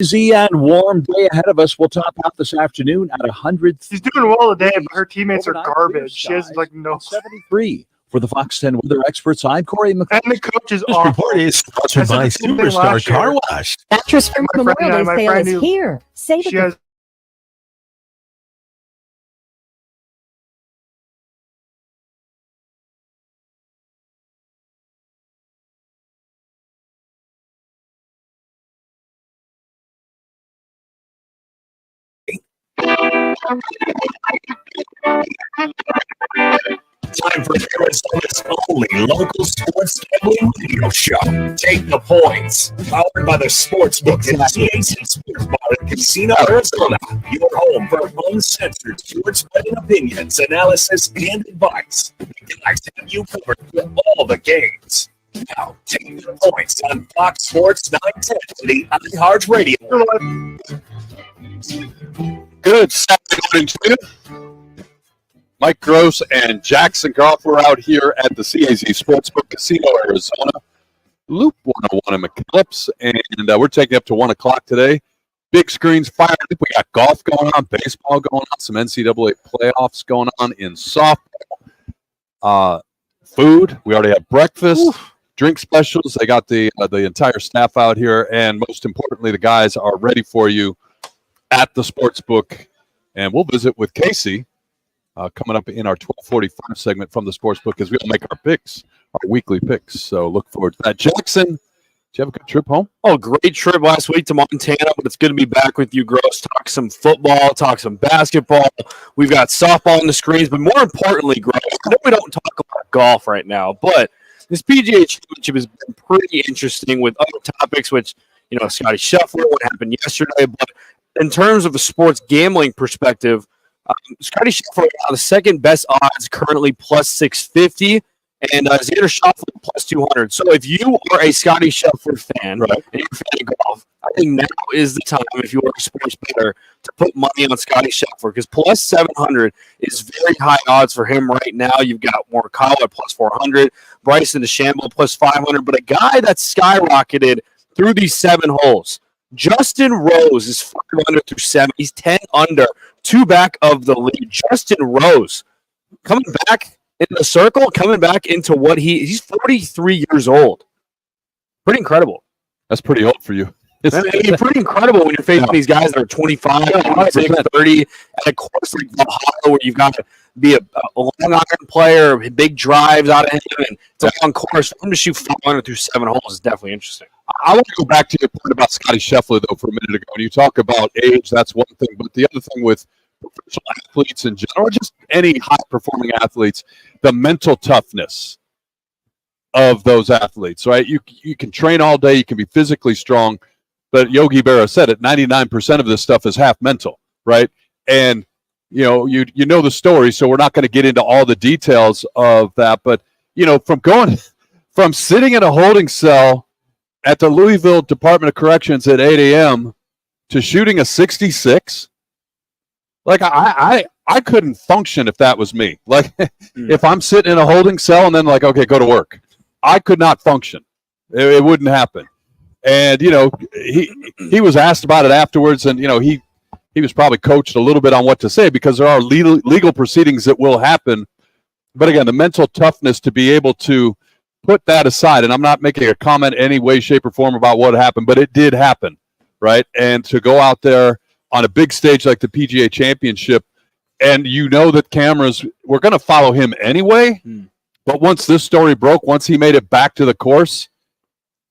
Easy and warm day ahead of us. We'll top out this afternoon at 100. She's doing well today, but her teammates are garbage. She has like no 73 for the Fox 10 weather experts. I'm Corey McCall. And the coach is This report is sponsored by Superstar Car Wash. Mattress Firm Memorial Day sale is here. Save She it. has Time for Arizona's only local sports gambling radio show. Take the points. Powered by the Sportsbook at CAC Sports Bar and Casino, Arizona. Your home for uncensored sports betting opinions, analysis, and advice. The guys have you covered with all the games. Now, take the points on Fox Sports 910 to the iHeart Radio. Good Saturday morning to you. Mike Gross and Jackson Goff were out here at the CAZ Sportsbook Casino, Arizona. Loop 101 in McKellips, and we're taking up to 1 o'clock today. Big screens fired up. We got golf going on, baseball going on, some NCAA playoffs going on in softball. Food, we already have breakfast, drink specials. They got the entire staff out here, and most importantly, the guys are ready for you at the Sportsbook. And we'll visit with Casey coming up in our 12:45 segment from the Sportsbook as we'll make our picks, our weekly picks. So look forward to that. Jackson, did you have a good trip home? Oh, great trip last week to Montana, but it's good to be back with you, Gross. Talk some football, talk some basketball. We've got softball on the screens, but more importantly, Gross, I know we don't talk about golf right now, but this PGA Championship has been pretty interesting with other topics, which, you know, Scotty Scheffler, what happened yesterday, but in terms of a sports gambling perspective, Scotty Scheffler the second best odds currently plus 650, and Xander Schauffele plus 200. So if you are a Scotty Scheffler fan, right, and you're a fan of golf, I think now is the time, if you are a sports bettor, to put money on Scotty Scheffler, because plus 700 is very high odds for him right now. You've got Morikawa at plus 400, Bryson DeChambeau plus 500, but a guy that's skyrocketed through these 7 holes. Justin Rose is 5 under through 7. He's 10 under, 2 back of the lead. Justin Rose coming back in the circle, coming back into what he's 43 years old. Pretty incredible. That's pretty old for you. It's pretty incredible when you're facing these guys that are 25, 26, 30, at a course like Ohio where you've got to be a long iron player, big drives out of him, and it's a long course. For him to shoot 500 through 7 holes is definitely interesting. I want to go back to your point about Scotty Scheffler, though, for a minute ago. When you talk about age, that's one thing. But the other thing with professional athletes in general, or just any high-performing athletes, the mental toughness of those athletes, right? You can train all day. You can be physically strong. But Yogi Berra said it, 99% of this stuff is half mental, right? And, you know the story, so we're not going to get into all the details of that. But, you know, from sitting in a holding cell at the Louisville Department of Corrections at 8 a.m. to shooting a 66, like I couldn't function if that was me. Like if I'm sitting in a holding cell and then like, okay, go to work. I could not function. It wouldn't happen. And, you know, he was asked about it afterwards, and, you know, he was probably coached a little bit on what to say because there are legal proceedings that will happen. But again, the mental toughness to be able to put that aside, and I'm not making a comment any way, shape, or form about what happened, but it did happen, right? And to go out there on a big stage like the PGA Championship, and you know that cameras were going to follow him anyway, but once this story broke, once he made it back to the course,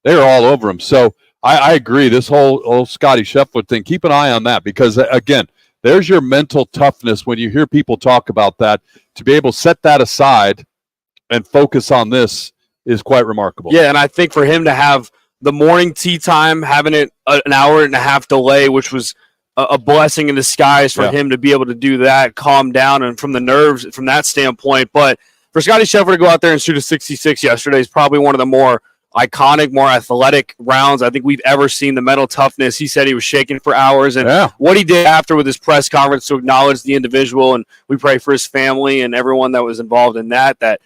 they were all over him. So I agree, this whole Scotty Scheffler thing, keep an eye on that because, again, there's your mental toughness when you hear people talk about that. To be able to set that aside and focus on this is quite remarkable. Yeah, and I think for him to have the morning tee time, having it an hour and a half delay, which was a blessing in disguise for him to be able to do that, calm down, and from the nerves from that standpoint. But for Scotty Scheffler to go out there and shoot a 66 yesterday is probably one of the more iconic, more athletic rounds I think we've ever seen. The mental toughness. He said he was shaking for hours, and what he did after with his press conference to acknowledge the individual, and we pray for his family and everyone that was involved in that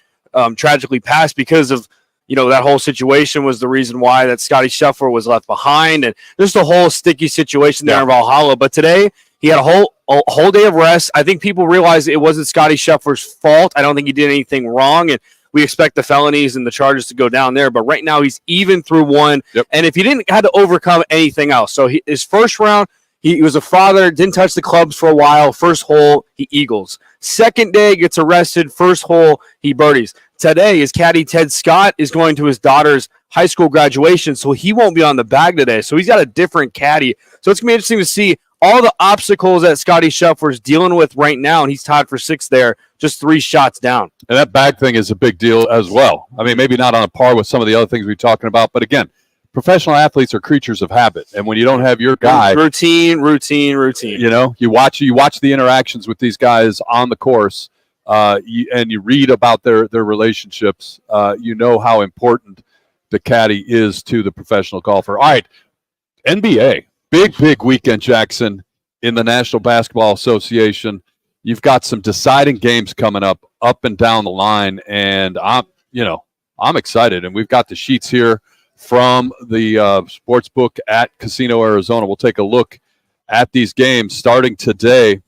tragically passed because of that whole situation was the reason why that Scotty Scheffler was left behind, and just a whole sticky situation there in Valhalla. But today he had a whole day of rest. I think people realized it wasn't Scotty Scheffler's fault. I don't think he did anything wrong, and we expect the felonies and the charges to go down there. But right now he's even through one, and if he didn't have to overcome anything else. So his first round, he was a father, didn't touch the clubs for a while. First hole, he eagles. Second day, gets arrested. First hole, he birdies. Today, his caddy, Ted Scott, is going to his daughter's high school graduation, so he won't be on the bag today. So he's got a different caddy. So it's going to be interesting to see all the obstacles that Scotty Scheffler is dealing with right now, and he's tied for 6th there, just 3 shots down. And that bag thing is a big deal as well. I mean, maybe not on a par with some of the other things we're talking about, but again, professional athletes are creatures of habit, and when you don't have your guy, routine. You watch the interactions with these guys on the course, and you read about their relationships. You know how important the caddy is to the professional golfer. All right, NBA, big weekend, Jackson, in the National Basketball Association. You've got some deciding games coming up and down the line, and I'm excited, and we've got the sheets here from the sports book at Casino Arizona. We'll take a look at these games starting today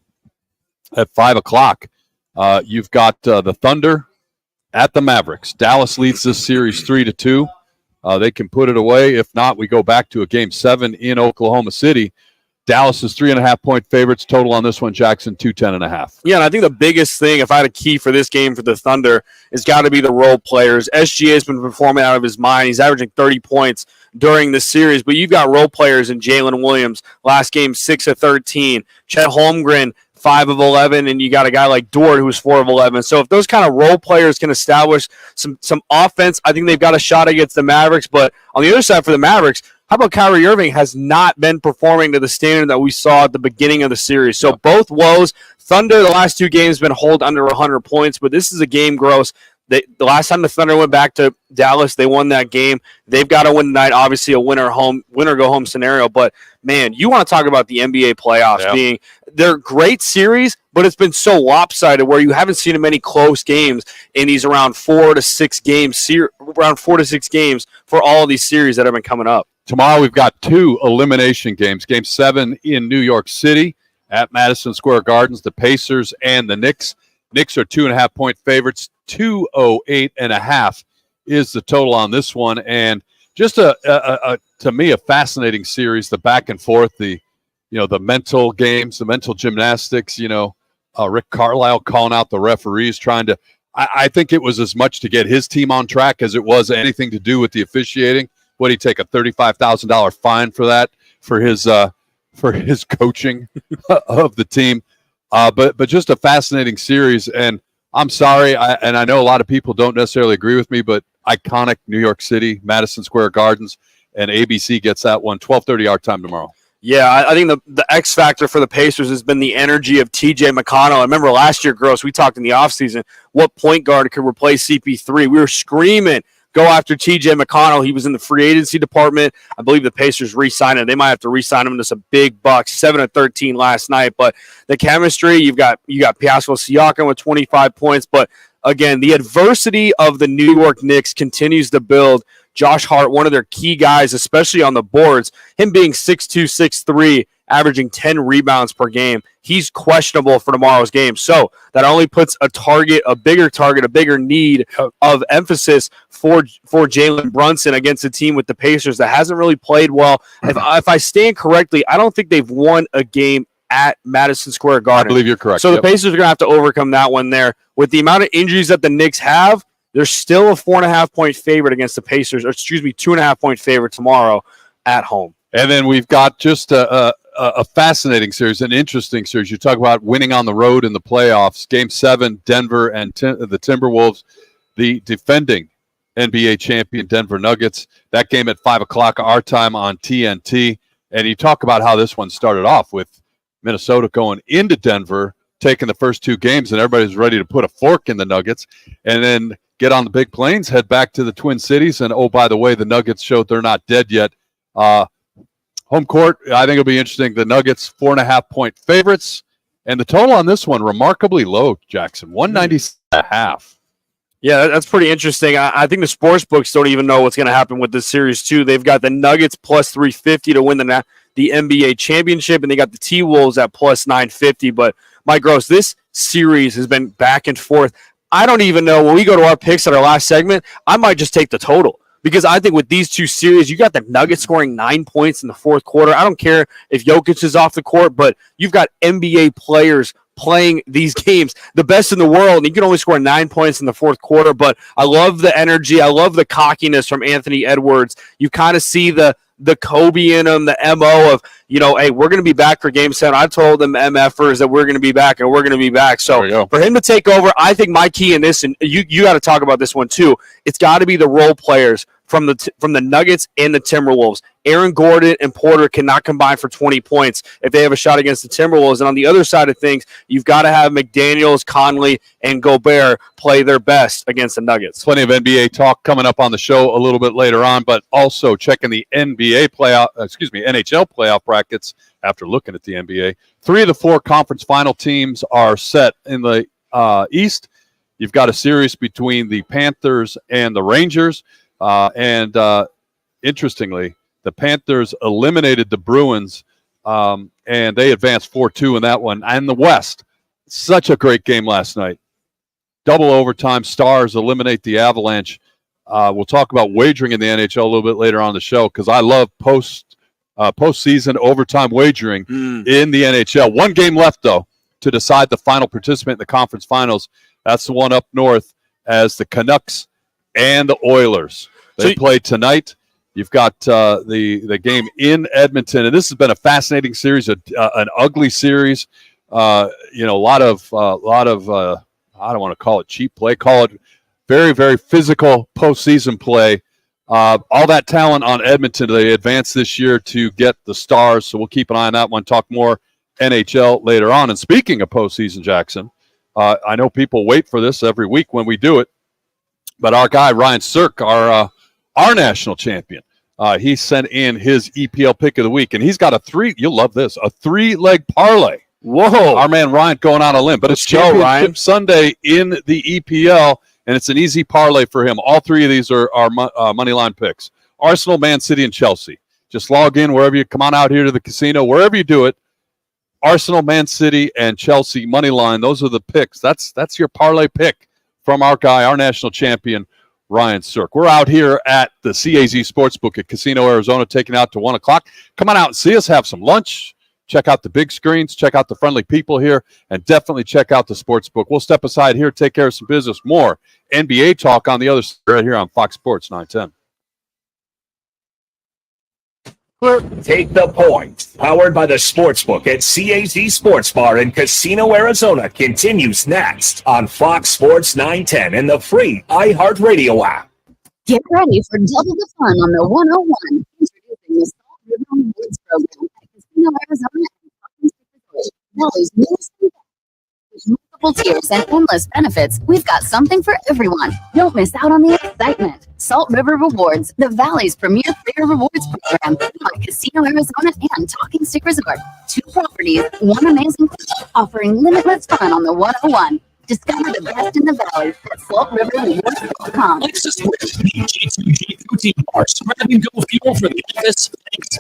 at 5 o'clock. You've got the Thunder at the Mavericks. Dallas leads this series 3-2. They can put it away. If not, we go back to a Game 7 in Oklahoma City. Dallas is 3.5-point favorites. Total on this one, Jackson, 210.5. Yeah, and I think the biggest thing, if I had a key for this game for the Thunder, has got to be the role players. SGA has been performing out of his mind. He's averaging 30 points during the series, but you've got role players in Jalen Williams, last game 6 of 13. Chet Holmgren, 5 of 11, and you got a guy like Dort who's 4 of 11. So if those kind of role players can establish some offense, I think they've got a shot against the Mavericks. But on the other side for the Mavericks, how about Kyrie Irving has not been performing to the standard that we saw at the beginning of the series? So both woes. Thunder, the last 2 games, been hold under 100 points, but this is a game, Gross. The last time the Thunder went back to Dallas, they won that game. They've got to win tonight. Obviously, a winner go home scenario. But man, you want to talk about the NBA playoffs being they're great series, but it's been so lopsided where you haven't seen many close games in these around 4 to 6 games for all of these series that have been coming up. Tomorrow we've got 2 elimination games. Game 7 in New York City at Madison Square Gardens. The Pacers and the Knicks. Knicks are 2.5-point favorites. 208.5 is the total on this one, and just to me a fascinating series. The back and forth, the mental games, the mental gymnastics. Rick Carlisle calling out the referees, trying to. I think it was as much to get his team on track as it was anything to do with the officiating. What did he take, a $35,000 fine for that, for his coaching of the team? But just a fascinating series. And I'm sorry, and I know a lot of people don't necessarily agree with me, but iconic New York City, Madison Square Gardens, and ABC gets that one, 12:30 our time tomorrow. Yeah, I think the X factor for the Pacers has been the energy of TJ McConnell. I remember last year, Gross, we talked in the offseason, what point guard could replace CP3. We were screaming, go after TJ McConnell. He was in the free agency department. I believe the Pacers re-signed him. They might have to re-sign him to some big bucks, 7 of 13 last night. But the chemistry, you got Pascal Siakam with 25 points. But again, the adversity of the New York Knicks continues to build. Josh Hart, one of their key guys, especially on the boards, him being 6'2", 6'3", averaging 10 rebounds per game. He's questionable for tomorrow's game. So that only puts a bigger need of emphasis for Jalen Brunson against a team with the Pacers that hasn't really played well. If I stand correctly, I don't think they've won a game at Madison Square Garden. I believe you're correct. So the Pacers are going to have to overcome that one there. With the amount of injuries that the Knicks have, they're still a 4.5-point favorite against the Pacers, 2.5-point favorite tomorrow at home. And then we've got just a fascinating series, an interesting series. You talk about winning on the road in the playoffs. Game 7, Denver and the Timberwolves, the defending NBA champion Denver Nuggets. That game at 5 o'clock our time on TNT. And you talk about how this one started off with Minnesota going into Denver, taking the first 2 games, and everybody's ready to put a fork in the Nuggets. And then get on the big planes, head back to the Twin Cities, and, oh, by the way, the Nuggets showed they're not dead yet. Home court, I think it'll be interesting. The Nuggets, 4.5-point favorites, and the total on this one, remarkably low, Jackson, 190.5. Yeah, that's pretty interesting. I think the sports books don't even know what's going to happen with this series, too. They've got the Nuggets plus 350 to win the NBA championship, and they got the T-Wolves at plus 950. But, Mike Gross, this series has been back and forth. I don't even know. When we go to our picks at our last segment, I might just take the total. Because I think with these two series, you got the Nuggets scoring 9 points in the fourth quarter. I don't care if Jokic is off the court, but you've got NBA players playing these games, the best in the world, and you can only score 9 points in the fourth quarter. But I love the energy. I love the cockiness from Anthony Edwards. You kind of see the Kobe in him, the MO of, hey, we're going to be back for Game 7. I told them MFers that we're going to be back, and we're going to be back. So for him to take over, I think my key in this, and you got to talk about this one too, it's got to be the role players from the Nuggets and the Timberwolves. Aaron Gordon and Porter cannot combine for 20 points if they have a shot against the Timberwolves. And on the other side of things, you've got to have McDaniels, Conley, and Gobert play their best against the Nuggets. Plenty of NBA talk coming up on the show a little bit later on, but also checking the NHL playoff brackets after looking at the NBA. 3 of the 4 conference final teams are set in the East. You've got a series between the Panthers and the Rangers. Interestingly, the Panthers eliminated the Bruins, and they advanced 4-2 in that one. And the West, such a great game last night. Double overtime, Stars eliminate the Avalanche. We'll talk about wagering in the NHL a little bit later on the show because I love postseason overtime wagering in the NHL. 1 game left, though, to decide the final participant in the conference finals. That's the one up north as the Canucks and the Oilers. They play tonight. You've got the game in Edmonton, and this has been a fascinating series, an ugly series. A lot of I don't want to call it cheap play, call it very, very physical postseason play. All that talent on Edmonton, they advanced this year to get the Stars, so we'll keep an eye on that one. Talk more NHL later on. And speaking of postseason, Jackson, I know people wait for this every week when we do it. But our guy, Ryan Sirk, our national champion, he sent in his EPL pick of the week, and he's got you'll love this, a 3-leg parlay. Whoa. Our man Ryan going on a limb. But it's Championship Sunday in the EPL, and it's an easy parlay for him. All 3 of these are money line picks. Arsenal, Man City, and Chelsea. Just log in wherever you come on out here to the casino, wherever you do it. Arsenal, Man City, and Chelsea money line. Those are the picks. That's your parlay pick from our guy, our national champion, Ryan Sirk. We're out here at the CAZ Sportsbook at Casino, Arizona, taking out to 1 o'clock. Come on out and see us, have some lunch, check out the big screens, check out the friendly people here, and definitely check out the Sportsbook. We'll step aside here, take care of some business. More NBA talk on the other side right here on Fox Sports 910. Take the point. Powered by the Sportsbook at CAZ Sports Bar in Casino, Arizona continues next on Fox Sports 910 and the free iHeartRadio app. Get ready for double the fun on the 101. Introducing the Salt River Rewards program at Casino, Arizona and Valley's newest event. With multiple tiers and endless benefits, we've got something for everyone. Don't miss out on the excitement. Salt River Rewards, the Valley's premier fair rewards program by Casino, Arizona and Talking Stick Resort. 2 properties, 1 amazing club, offering limitless fun on the 101. Discover the best in the Valley at saltriverrewards.com. Let's just switch to the G2G protein bars. Grab and go fuel for the office. Thanks.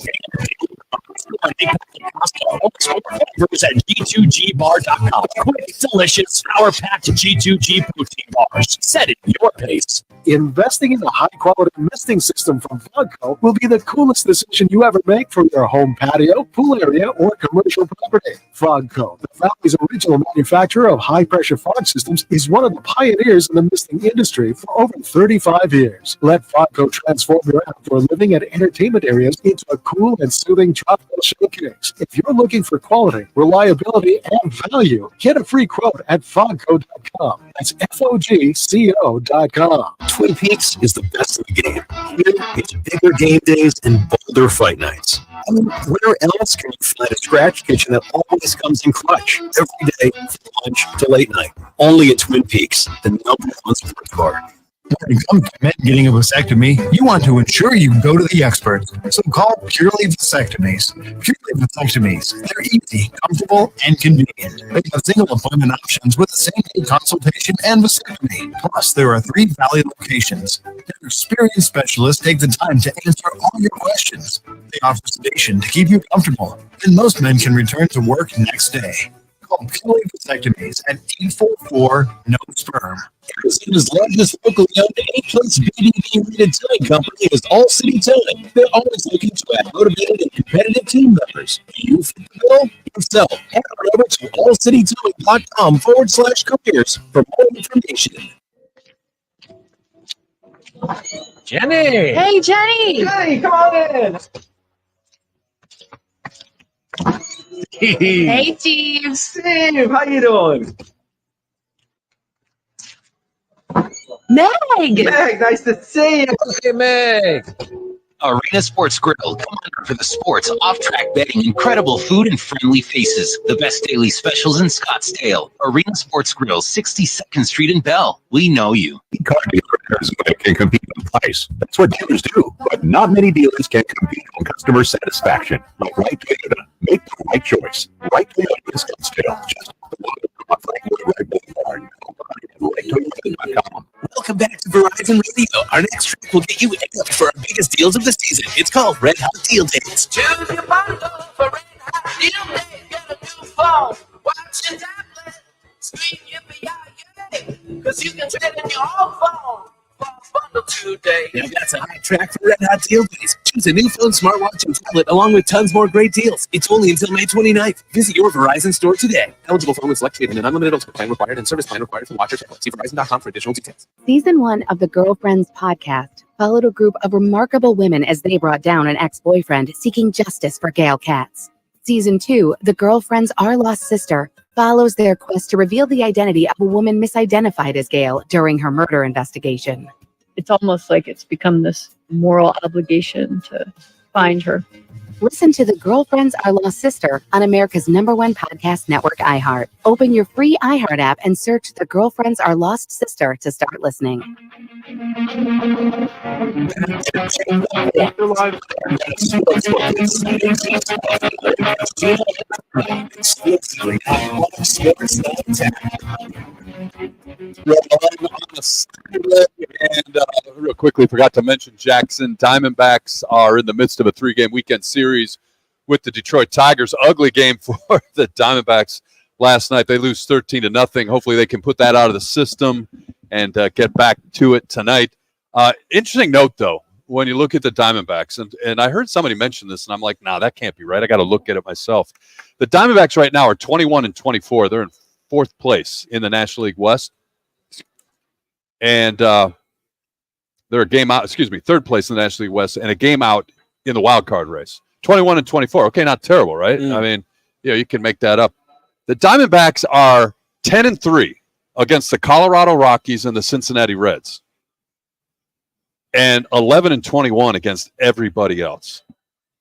Flavors at G2GBar.com. Quick, delicious, power-packed G2G protein bars. Set it your pace. Investing in a high-quality misting system from Fogco will be the coolest decision you ever make for your home patio, pool area, or commercial property. Fogco, the Valley's original manufacturer of high-pressure fog systems, is one of the pioneers in the misting industry for over 35 years. Let Fogco transform your outdoor living and entertainment areas into a cool and soothing tropical showcase. If you're looking for quality, reliability, and value, get a free quote at fogco.com. That's FOGCO.com. Twin Peaks is the best in the game. Here, it's bigger game days and bolder fight nights. I mean, where else can you find a scratch kitchen that always comes in clutch every day from lunch to late night? Only at Twin Peaks, the #1 sports bar. When it comes to men getting a vasectomy, you want to ensure you go to the experts. So call Purely Vasectomies. Purely Vasectomies. They're easy, comfortable, and convenient. They have single appointment options with a same-day consultation and vasectomy. Plus, there are 3 Valley locations. Their experienced specialists take the time to answer all your questions. They offer sedation to keep you comfortable, and most men can return to work next day. Call Purely Vasectomies at 844-NO-SPERM. Arizona's largest locally owned A-plus BDD rated towing company is All City Towing. They're always looking to add motivated and competitive team members. Do you fit the bill? Yourself. Head on over to allcitytowing.com/careers for more information. Jenny! Hey, Jenny! Jenny, come on in! Hey, Steve! Steve, how you doing? Meg! Meg, nice to see you. Hey, Meg. Arena Sports Grill. Come on for the sports, off-track betting, incredible food, and friendly faces. The best daily specials in Scottsdale. Arena Sports Grill, 62nd Street in Bell. We know you. Car dealers can compete on price. That's what dealers do. But not many dealers can compete on customer satisfaction. Like Right Toyota. Make the right choice. Right Toyota in Scottsdale. Just off Right Boulevard. RightToyota.com. Welcome back to Verizon Radio. Our next track will get you amped for our biggest deals of the season. It's called Red Hot Deal Days. Choose your bundle for Red Hot Deal Days. Get a new phone. Watch your tablet. Screen yippee-yi-yay. Because you can trade in your old phone for a bundle today. Now that's a hot track for Red Hot Deal Days. Choose a new phone, smartwatch, and tablet along with tons more great deals. It's only until May 29th. Visit your Verizon store today. Eligible phone with select treatment and unlimited plan required and service plan required for watch or tablet. See Verizon.com for additional details. Season 1 of the Girlfriends podcast followed a group of remarkable women as they brought down an ex-boyfriend seeking justice for Gail Katz. Season 2, The Girlfriends Our Lost Sister, follows their quest to reveal the identity of a woman misidentified as Gail during her murder investigation. It's almost like it's become this moral obligation to find her. Listen to The Girlfriends Our Lost Sister on America's #1 podcast network, iHeart. Open your free iHeart app and search The Girlfriends Our Lost Sister to start listening. And real quickly, forgot to mention Jackson Diamondbacks are in the midst of a 3-game weekend series with the Detroit Tigers. Ugly game for the Diamondbacks last night. They lose 13-0. Hopefully they can put that out of the system and get back to it tonight. Interesting note, though, when you look at the Diamondbacks, and I heard somebody mention this, and I'm like, nah, that can't be right. I got to look at it myself. The Diamondbacks right now are 21-24. They're in 4th place in the National League West. And they're a game out, 3rd place in the National League West and a game out in the wild card race. 21-24. Okay, not terrible, right? I mean, you can make that up. The Diamondbacks are 10-3 against the Colorado Rockies and the Cincinnati Reds, and 11-21 against everybody else.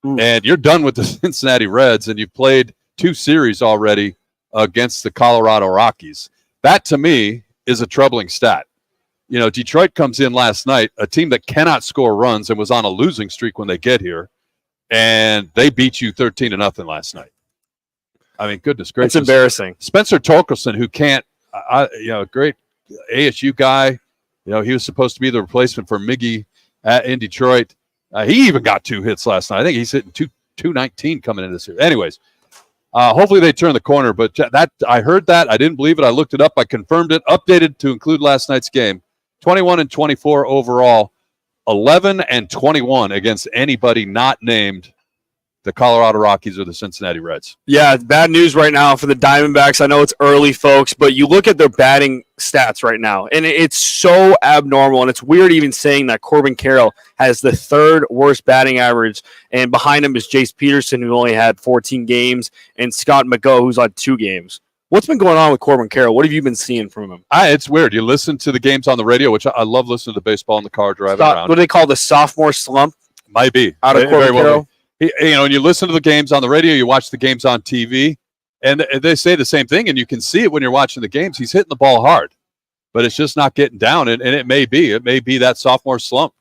And you're done with the Cincinnati Reds, and you've played 2 series already against the Colorado Rockies. That, to me, is a troubling stat. You know, Detroit comes in last night, a team that cannot score runs and was on a losing streak when they get here, and they beat you 13-0 last night. I mean, goodness gracious. It's embarrassing. Spencer Torkelson, who can't, great ASU guy. You know, he was supposed to be the replacement for Miggy in Detroit. He even got 2 hits last night. I think he's hitting 219 coming into this year. Anyways, hopefully they turn the corner. But that I heard that. I didn't believe it. I looked it up. I confirmed it. Updated to include last night's game. 21-24 overall. 11-21 against anybody not named the Colorado Rockies or the Cincinnati Reds. Yeah, bad news right now for the Diamondbacks. I know it's early, folks, but you look at their batting stats right now, and it's so abnormal, and it's weird even saying that Corbin Carroll has the 3rd worst batting average, and behind him is Jace Peterson, who only had 14 games, and Scott McGough, who's on 2 games. What's been going on with Corbin Carroll? What have you been seeing from him? It's weird. You listen to the games on the radio, which I love listening to the baseball in the car driving around. What do they call the sophomore slump? Might be. Out of Corbin Carroll? When you listen to the games on the radio, you watch the games on TV, and they say the same thing, and you can see it when you're watching the games. He's hitting the ball hard. but it's just not getting down. And it may be that sophomore slump,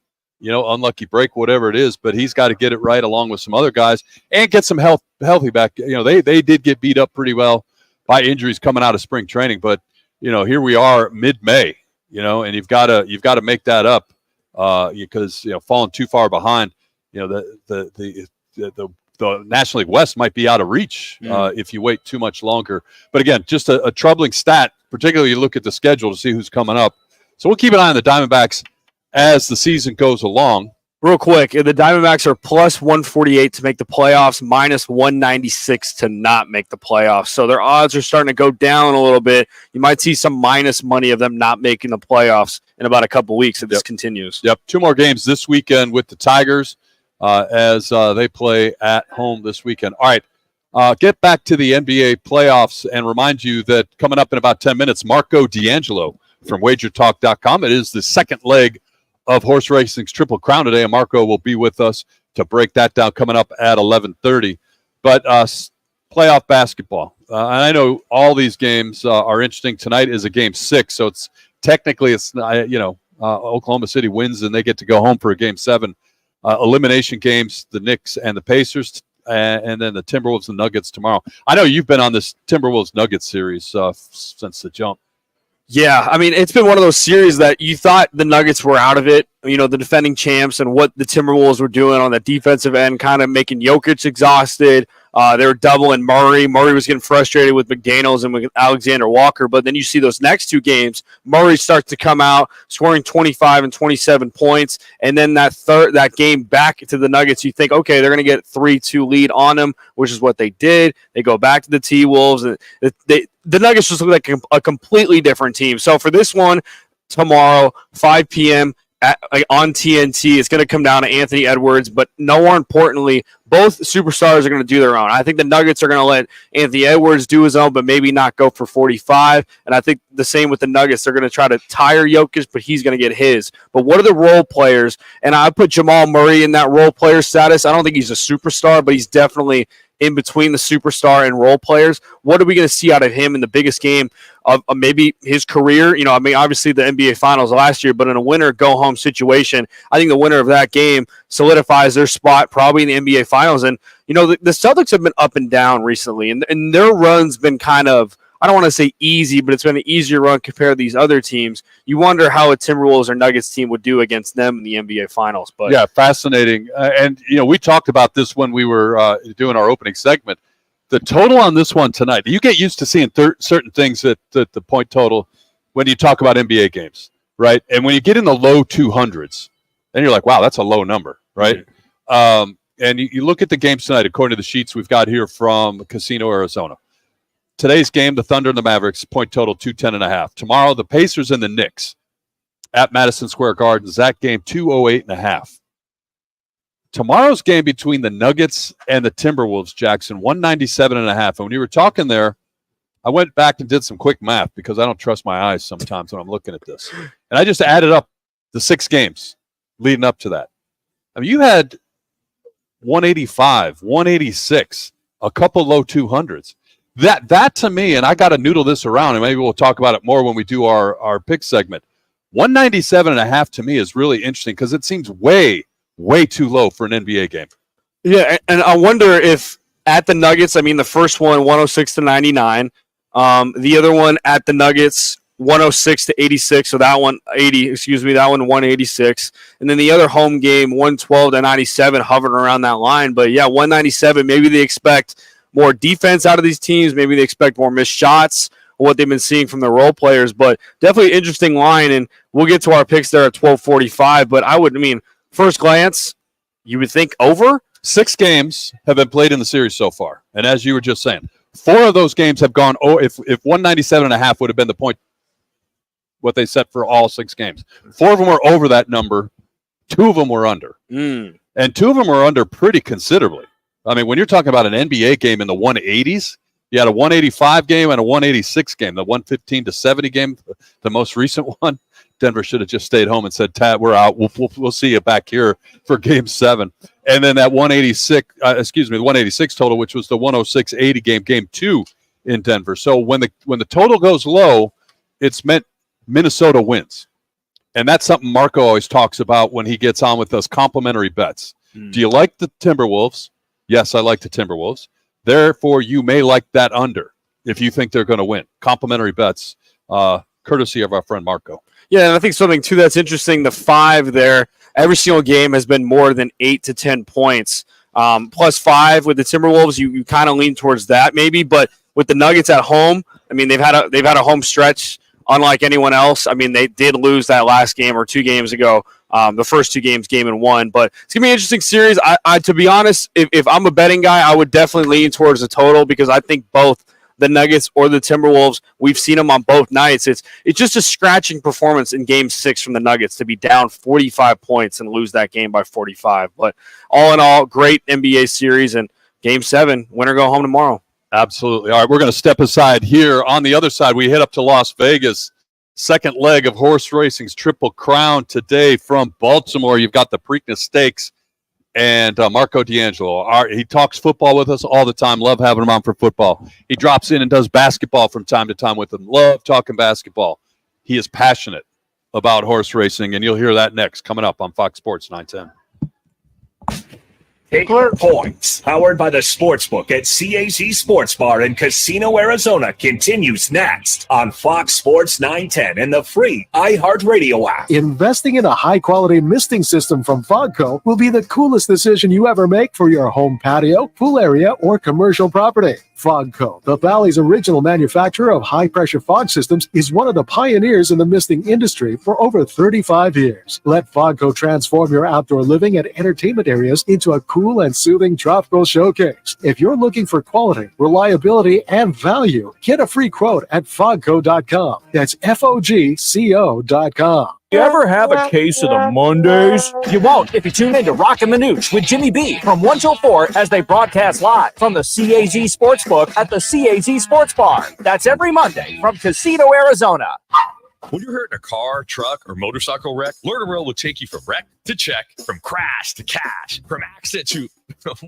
unlucky break, whatever it is, but he's got to get it right along with some other guys and get some healthy back. They did get beat up pretty well by injuries coming out of spring training, but here we are mid-May, and you've got to make that up because falling too far behind, the National League West might be out of reach if you wait too much longer. But again, just a troubling stat, particularly you look at the schedule to see who's coming up. So we'll keep an eye on the Diamondbacks as the season goes along. Real quick, the Diamondbacks are plus 148 to make the playoffs, minus 196 to not make the playoffs. So their odds are starting to go down a little bit. You might see some minus money of them not making the playoffs in about a couple weeks if this continues. Yep, 2 more games this weekend with the Tigers as they play at home this weekend. All right, get back to the NBA playoffs and remind you that coming up in about 10 minutes, Marco D'Angelo from WagerTalk.com. It is the second leg of horse racing's Triple Crown today, and Marco will be with us to break that down coming up at 11:30. But playoff basketball. And I know all these games are interesting. Tonight is a game 6, so it's technically Oklahoma City wins and they get to go home for a game 7. Elimination games, the Knicks and the Pacers, and then the Timberwolves and Nuggets tomorrow. I know you've been on this Timberwolves-Nuggets series since the jump. Yeah, I mean, it's been one of those series that you thought the Nuggets were out of it, the defending champs, and what the Timberwolves were doing on the defensive end, kind of making Jokic exhausted. They were doubling Murray. Murray was getting frustrated with McDaniels and with Alexander Walker. But then you see those next 2 games, Murray starts to come out, scoring 25 and 27 points. And then that game back to the Nuggets, you think, okay, they're going to get 3-2 lead on them, which is what they did. They go back to the T-Wolves. And the Nuggets just look like a completely different team. So for this one, tomorrow, 5 p.m., on TNT, it's going to come down to Anthony Edwards, but no more importantly, both superstars are going to do their own. I think the Nuggets are going to let Anthony Edwards do his own, but maybe not go for 45. And I think the same with the Nuggets. They're going to try to tire Jokic, but he's going to get his. But what are the role players? And I put Jamal Murray in that role player status. I don't think he's a superstar, but he's definitely in between the superstar and role players. What are we going to see out of him in the biggest game of maybe his career? Obviously the NBA Finals last year, but in a winner go-home situation, I think the winner of that game solidifies their spot probably in the NBA Finals. And, the Celtics have been up and down recently, and their run's been kind of, I don't want to say easy, but it's been an easier run compared to these other teams. You wonder how a Timberwolves or Nuggets team would do against them in the NBA Finals. But yeah, fascinating. And we talked about this when we were doing our opening segment. The total on this one tonight, you get used to seeing certain things at the point total when you talk about NBA games, right? And when you get in the low 200s, then you're like, wow, that's a low number, right? Mm-hmm. And you look at the games tonight, according to the sheets we've got here from Casino, Arizona. Today's game, the Thunder and the Mavericks, point total 210.5. Tomorrow, the Pacers and the Knicks at Madison Square Garden. That game, 208.5. Tomorrow's game between the Nuggets and the Timberwolves, Jackson, 197.5. And when you were talking there, I went back and did some quick math because I don't trust my eyes sometimes when I'm looking at this. And I just added up the 6 games leading up to that. I mean, you had 185, 186, a couple low 200s. That to me, and I got to noodle this around, and maybe we'll talk about it more when we do our pick segment. 197.5 to me is really interesting because it seems way too low for an NBA game. Yeah, and I wonder if at the Nuggets, I mean, the first one 106-99, the other one at the Nuggets 106-86, so that one 186, and then the other home game 112-97, hovering around that line. But yeah, 197. Maybe they expect more defense out of these teams. Maybe they expect more missed shots, what they've been seeing from the role players. But definitely an interesting line, and we'll get to our picks there at 12:45. But first glance, you would think over. 6 games have been played in the series so far, and as you were just saying, 4 of those games have gone. Oh, if 197.5 would have been the point, what they set for all 6 games, 4 of them were over that number. 2 of them were under, and 2 of them were under pretty considerably. I mean, when you're talking about an NBA game in the 180s, you had a 185 game and a 186 game. The 115-70 game, the most recent one, Denver should have just stayed home and said, "Tad, we're out. We'll see you back here for Game 7." And then that 186 total, which was the 106-80 game 2 in Denver. So when the total goes low, it's meant Minnesota wins. And that's something Marco always talks about when he gets on with those complimentary bets. Do you like the Timberwolves? Yes, I like the Timberwolves. Therefore, you may like that under if you think they're going to win. Complimentary bets, courtesy of our friend Marco. Yeah, and I think something, too, that's interesting, the 5 there, every single game has been more than 8 to 10 points. Plus 5 with the Timberwolves, you kind of lean towards that maybe, but with the Nuggets at home, I mean, they've had a home stretch unlike anyone else. I mean, they did lose that last game or 2 games ago. The first 2 games, game and 1. But it's going to be an interesting series. I to be honest, if I'm a betting guy, I would definitely lean towards the total because I think both the Nuggets or the Timberwolves, we've seen them on both nights. It's just a scratching performance in Game 6 from the Nuggets to be down 45 points and lose that game by 45. But all in all, great NBA series. And Game 7, winner go home tomorrow. Absolutely. All right, we're going to step aside here. On the other side, we head up to Las Vegas. Second leg of horse racing's Triple Crown today from Baltimore. You've got the Preakness Stakes and Marco D'Angelo. He talks football with us all the time. Love having him on for football. He drops in and does basketball from time to time with him. Love talking basketball. He is passionate about horse racing, and you'll hear that next coming up on Fox Sports 910. Take your points. Powered by the Sportsbook at CAZ Sports Bar in Casino, Arizona continues next on Fox Sports 910 and the free iHeartRadio app. Investing in a high-quality misting system from Fogco will be the coolest decision you ever make for your home patio, pool area, or commercial property. Fogco, the Valley's original manufacturer of high-pressure fog systems, is one of the pioneers in the misting industry for over 35 years. Let Fogco transform your outdoor living and entertainment areas into a cool and soothing tropical showcase. If you're looking for quality, reliability, and value, get a free quote at fogco.com. That's FOGCO.com. You ever have a case of the Mondays? You won't if you tune in to Rockin' Manooch with Jimmy B from 1 till 4 as they broadcast live from the CAZ Sportsbook at the CAZ Sports Bar. That's every Monday from Casino, Arizona. When you're hurt in a car, truck, or motorcycle wreck, Learn Rail will take you from wreck to check, from crash to cash, from accident to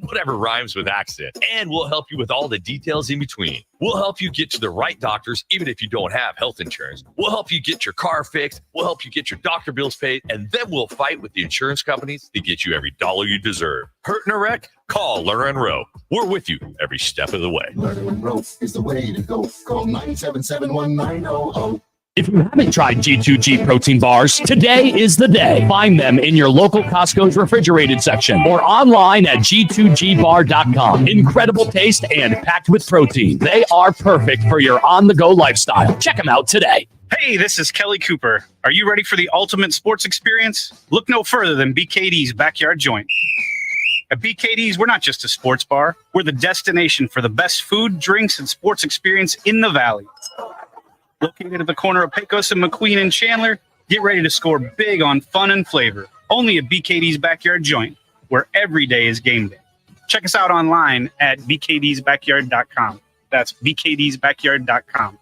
whatever rhymes with accident. And we'll help you with all the details in between. We'll help you get to the right doctors, even if you don't have health insurance. We'll help you get your car fixed. We'll help you get your doctor bills paid. And then we'll fight with the insurance companies to get you every dollar you deserve. Hurt in a wreck? Call Lerner & Rowe. We're with you every step of the way. Lerner & Rowe is the way to go. Call 977-1900. If you haven't tried G2G protein bars, today is the day. Find them in your local Costco's refrigerated section or online at G2GBar.com. Incredible taste and packed with protein. They are perfect for your on-the-go lifestyle. Check them out today. Hey, this is Kelly Cooper. Are you ready for the ultimate sports experience? Look no further than BKD's Backyard Joint. At BKD's, we're not just a sports bar. We're the destination for the best food, drinks, and sports experience in the Valley. Located at the corner of Pecos and McQueen and Chandler, get ready to score big on fun and flavor. Only at BKD's Backyard Joint, where every day is game day. Check us out online at bkdsbackyard.com. That's bkdsbackyard.com.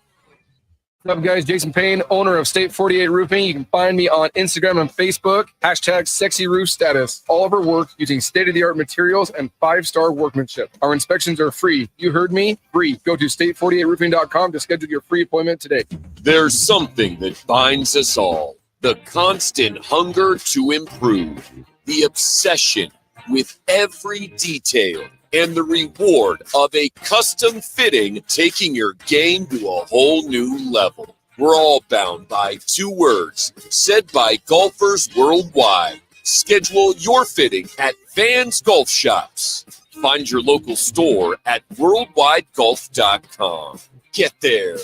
What's up, guys? Jason Payne, owner of State 48 Roofing. You can find me on Instagram and Facebook. #SexyRoofStatus. All of our work using state-of-the-art materials and 5-star workmanship. Our inspections are free. You heard me? Free. Go to state48roofing.com to schedule your free appointment today. There's something that binds us all. The constant hunger to improve. The obsession with every detail. And the reward of a custom fitting taking your game to a whole new level. We're all bound by 2 words said by golfers worldwide. Schedule your fitting at Vans Golf Shops. Find your local store at worldwidegolf.com. Get there.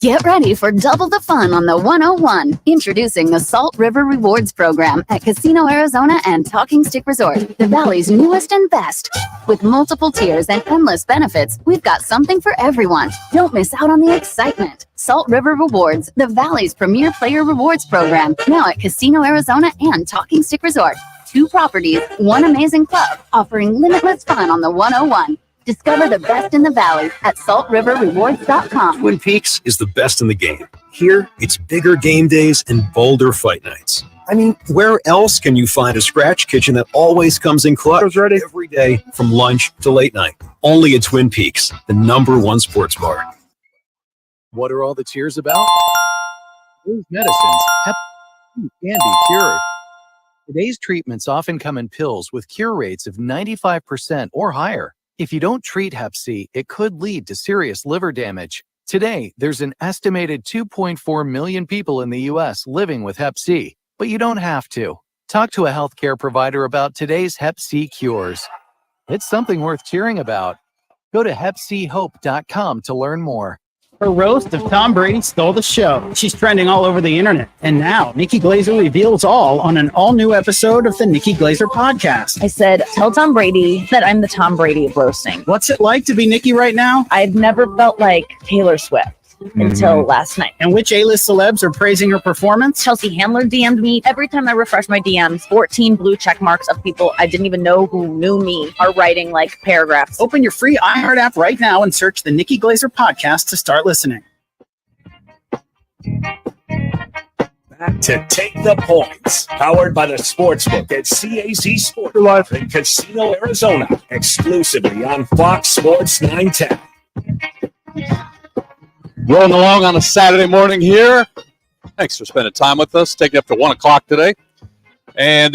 Get ready for double the fun on the 101. Introducing the Salt River Rewards Program at Casino, Arizona and Talking Stick Resort, the Valley's newest and best. With multiple tiers and endless benefits, we've got something for everyone. Don't miss out on the excitement. Salt River Rewards, the Valley's premier player rewards program, now at Casino, Arizona and Talking Stick Resort. 2 properties, 1 amazing club, offering limitless fun on the 101. Discover the best in the Valley at saltriverrewards.com. Twin Peaks is the best in the game. Here, it's bigger game days and bolder fight nights. I mean, where else can you find a scratch kitchen that always comes in clutch every day from lunch to late night? Only at Twin Peaks, the #1 sports bar. What are all the cheers about? Today's medicines, hep C can be cured. Today's treatments often come in pills with cure rates of 95% or higher. If you don't treat hep C, it could lead to serious liver damage. Today, there's an estimated 2.4 million people in the U.S. living with hep C, but you don't have to. Talk to a healthcare provider about today's hep C cures. It's something worth cheering about. Go to hepchope.com to learn more. Her roast of Tom Brady stole the show. She's trending all over the internet. And now, Nikki Glaser reveals all on an all-new episode of the Nikki Glaser podcast. I said, tell Tom Brady that I'm the Tom Brady of roasting. What's it like to be Nikki right now? I've never felt like Taylor Swift. Until last night. And which A-list celebs are praising her performance? Chelsea Handler DM'd me. Every time I refresh my DMs, 14 blue check marks of people I didn't even know who knew me are writing like paragraphs. Open your free iHeart app right now and search the Nikki Glaser podcast to start listening. Back to Take the Points, powered by the Sportsbook at CAZ Sport Live in Casino, Arizona, exclusively on Fox Sports 910. Rolling along on a Saturday morning here. Thanks for spending time with us. Taking up to 1 o'clock today. And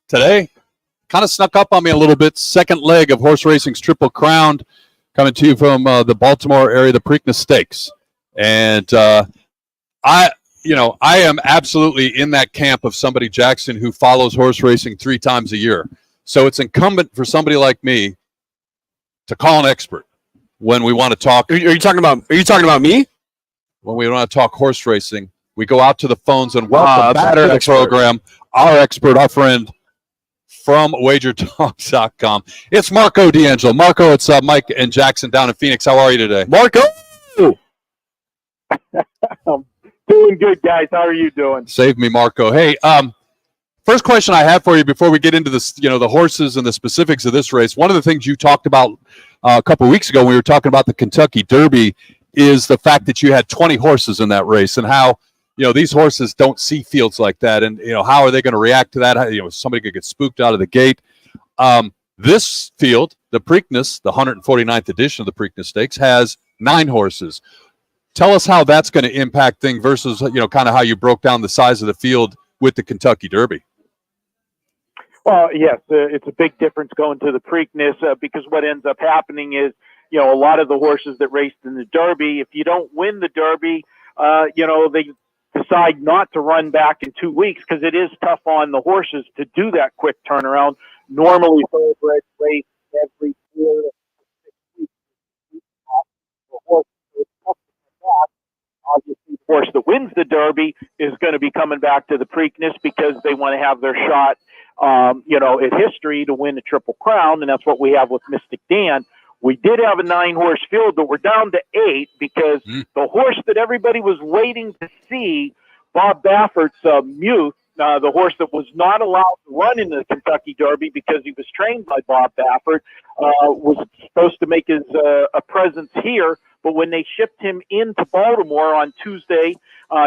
today, kind of snuck up on me a little bit. Second leg of horse racing's Triple Crown, coming to you from the Baltimore area, the Preakness Stakes. And I am absolutely in that camp of somebody, Jackson, who follows horse racing 3 times a year. So it's incumbent for somebody like me to call an expert when we want to talk. Are you talking about me? When we want to talk horse racing, we go out to the phones and welcome back to the program our expert, our friend from wagertalks.com. It's Marco D'Angelo. Marco, it's Mike and Jackson down in Phoenix. How are you today? Marco? I'm doing good, guys. How are you doing? Save me, Marco. Hey, first question I have for you before we get into this, the horses and the specifics of this race. One of the things you talked about a couple of weeks ago when we were talking about the Kentucky Derby is the fact that you had 20 horses in that race and how, these horses don't see fields like that. And, how are they going to react to that? How, somebody could get spooked out of the gate. This field, the Preakness, the 149th edition of the Preakness Stakes, has 9 horses. Tell us how that's going to impact things versus, kind of how you broke down the size of the field with the Kentucky Derby. Well, yes, it's a big difference going to the Preakness because what ends up happening is, a lot of the horses that raced in the Derby, if you don't win the Derby, they decide not to run back in 2 weeks because it is tough on the horses to do that quick turnaround. Normally, thoroughbreds race every 4 to 6 weeks. The horse is tough to come back. Obviously, the horse that wins the Derby is going to be coming back to the Preakness because they want to have their shot at history to win the Triple Crown, and that's what we have with Mystic Dan. We did have a 9-horse field, but we're down to 8 because the horse that everybody was waiting to see, Bob Baffert's Muth, the horse that was not allowed to run in the Kentucky Derby because he was trained by Bob Baffert, was supposed to make his a presence here, but when they shipped him into Baltimore on Tuesday,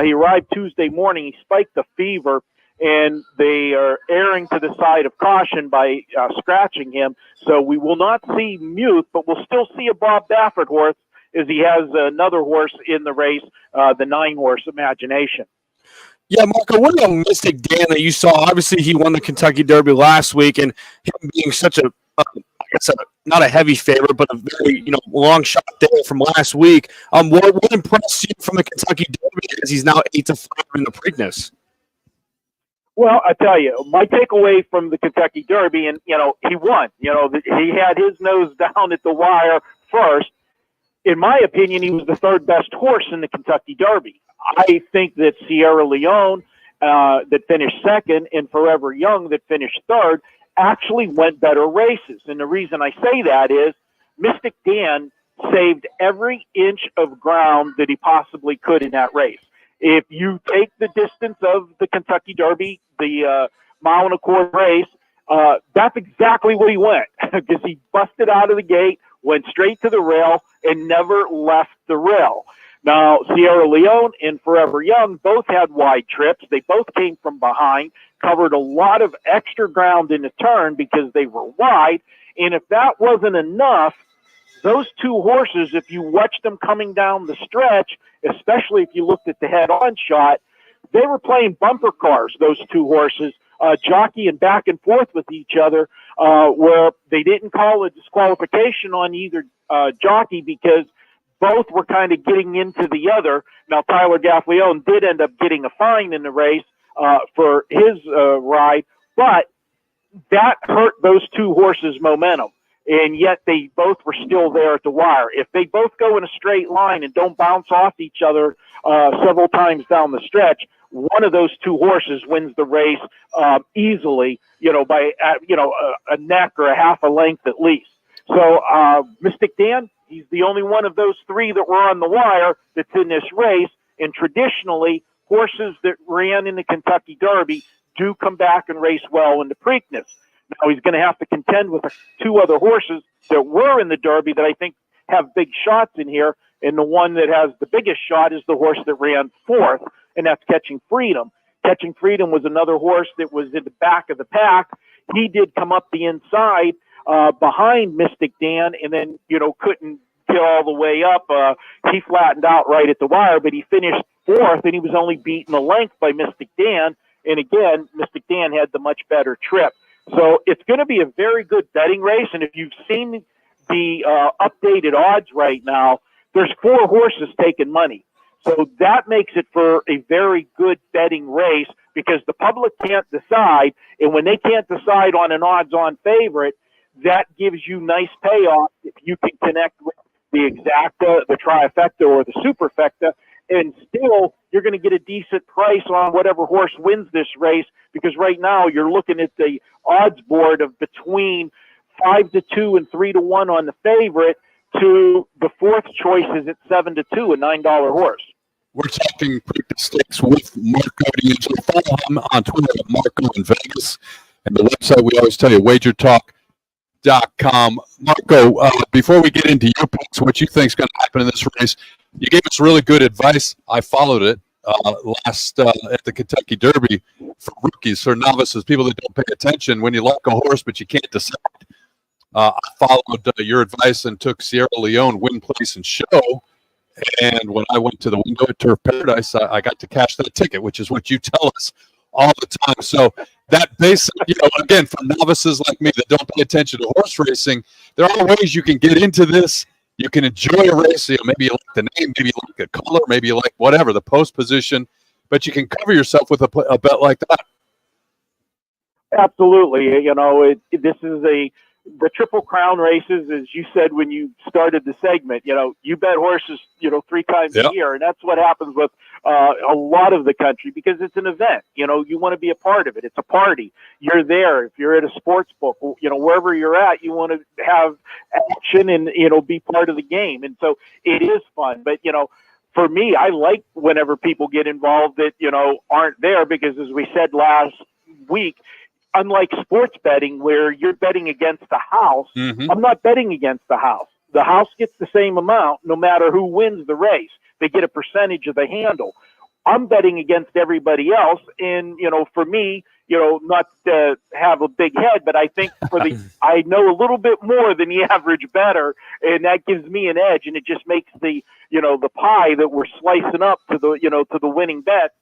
he arrived Tuesday morning, he spiked a fever, and they are erring to the side of caution by scratching him. So we will not see Muth, but we'll still see a Bob Baffert horse as he has another horse in the race, the 9-horse Imagination. Yeah, Marco, what about Mystic Dan that you saw? Obviously, he won the Kentucky Derby last week, and him being such not a heavy favorite, but a very long shot there from last week. What impressed you from the Kentucky Derby as he's now 8-5 in the Preakness? Well, I tell you, my takeaway from the Kentucky Derby, and, he won. He had his nose down at the wire first. In my opinion, he was the 3rd best horse in the Kentucky Derby. I think that Sierra Leone, that finished 2nd, and Forever Young, that finished 3rd, actually went better races. And the reason I say that is Mystic Dan saved every inch of ground that he possibly could in that race. If you take the distance of the Kentucky Derby, the mile and a quarter race, that's exactly what he went because he busted out of the gate, went straight to the rail, and never left the rail. Now, Sierra Leone and Forever Young both had wide trips. They both came from behind, covered a lot of extra ground in the turn because they were wide. And if that wasn't enough, those two horses, if you watch them coming down the stretch, especially if you looked at the head-on shot, they were playing bumper cars, those two horses, jockeying back and forth with each other, where they didn't call a disqualification on either jockey because both were kind of getting into the other. Now, Tyler Gaffleone did end up getting a fine in the race for his ride, but that hurt those two horses' momentum. And yet they both were still there at the wire. If they both go in a straight line and don't bounce off each other several times down the stretch, one of those two horses wins the race easily, by a neck or a half a length at least. So Mystic Dan, he's the only one of those three that were on the wire that's in this race. And traditionally, horses that ran in the Kentucky Derby do come back and race well in the Preakness. Now he's going to have to contend with two other horses that were in the Derby that I think have big shots in here. And the one that has the biggest shot is the horse that ran fourth, and that's Catching Freedom. Catching Freedom was another horse that was in the back of the pack. He did come up the inside behind Mystic Dan and then, couldn't get all the way up. He flattened out right at the wire, but he finished fourth, and he was only beaten a length by Mystic Dan. And again, Mystic Dan had the much better trip. So it's going to be a very good betting race. And if you've seen the updated odds right now, there's 4 horses taking money. So that makes it for a very good betting race because the public can't decide. And when they can't decide on an odds-on favorite, that gives you nice payoff if you can connect with the exacta, the trifecta, or the superfecta. And still, you're going to get a decent price on whatever horse wins this race because right now you're looking at the odds board of between 5-2 and 3-1 on the favorite to the fourth choice is at 7-2, a $9 horse. We're talking Preakness Stakes with Marco D'Angelo. Follow him on Twitter at Marco in Vegas. And the website, we always tell you, wagertalk.com. Marco, before we get into your picks, what you think is going to happen in this race, you gave us really good advice. I followed it last at the Kentucky Derby for rookies, for novices, people that don't pay attention. When you like a horse but you can't decide, I followed your advice and took Sierra Leone, win, place, and show. And when I went to the window at Turf Paradise, I got to cash that ticket, which is what you tell us all the time. So that basic, again, for novices like me that don't pay attention to horse racing, there are ways you can get into this. You can enjoy a race. Maybe you like the name, maybe you like a color, maybe you like whatever, the post position, but you can cover yourself with a bet like that. Absolutely. This is the Triple Crown races, as you said when you started the segment, you bet horses, 3 times a year. And that's what happens with a lot of the country because it's an event. You want to be a part of it. It's a party. You're there. If you're at a sports book, wherever you're at, you want to have action and, be part of the game. And so it is fun. But, for me, I like whenever people get involved that, aren't there because, as we said last week, unlike sports betting where you're betting against the house, I'm not betting against the house. The house gets the same amount no matter who wins the race. They get a percentage of the handle. I'm betting against everybody else. And, for me, not to have a big head, but I think I know a little bit more than the average bettor, and that gives me an edge. And it just makes the pie that we're slicing up to the winning bet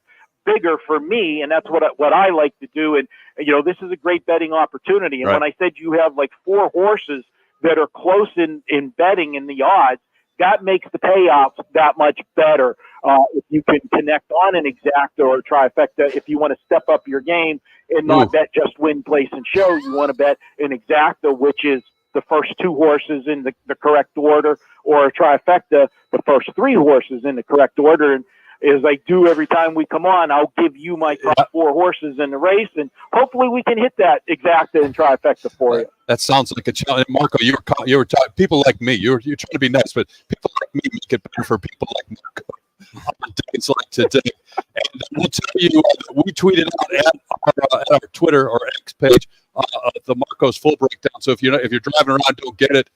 bigger for me, and that's what I like to do. And this is a great betting opportunity. And when I said you have like 4 horses that are close in betting in the odds, that makes the payouts that much better. If you can connect on an exacta or a trifecta, if you want to step up your game and not bet just win, place, and show, you want to bet an exacta, which is the first 2 horses in the correct order, or a trifecta, the first 3 horses in the correct order. And as I do every time we come on, I'll give you my top 4 horses in the race, and hopefully we can hit that exacta and trifecta for you. That sounds like a challenge. Marco, you were talking, people like me, you're trying to be nice, but people like me make it better for people like Marco on days like today. And we'll tell you, we tweeted out at our Twitter or X page the Marco's full breakdown. So if you're driving around, don't get it.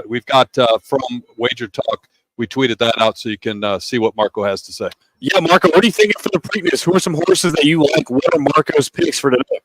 We've got from Wager Talk, we tweeted that out so you can see what Marco has to say. Yeah, Marco, what are you thinking for the Preakness? Who are some horses that you like? What are Marco's picks for today?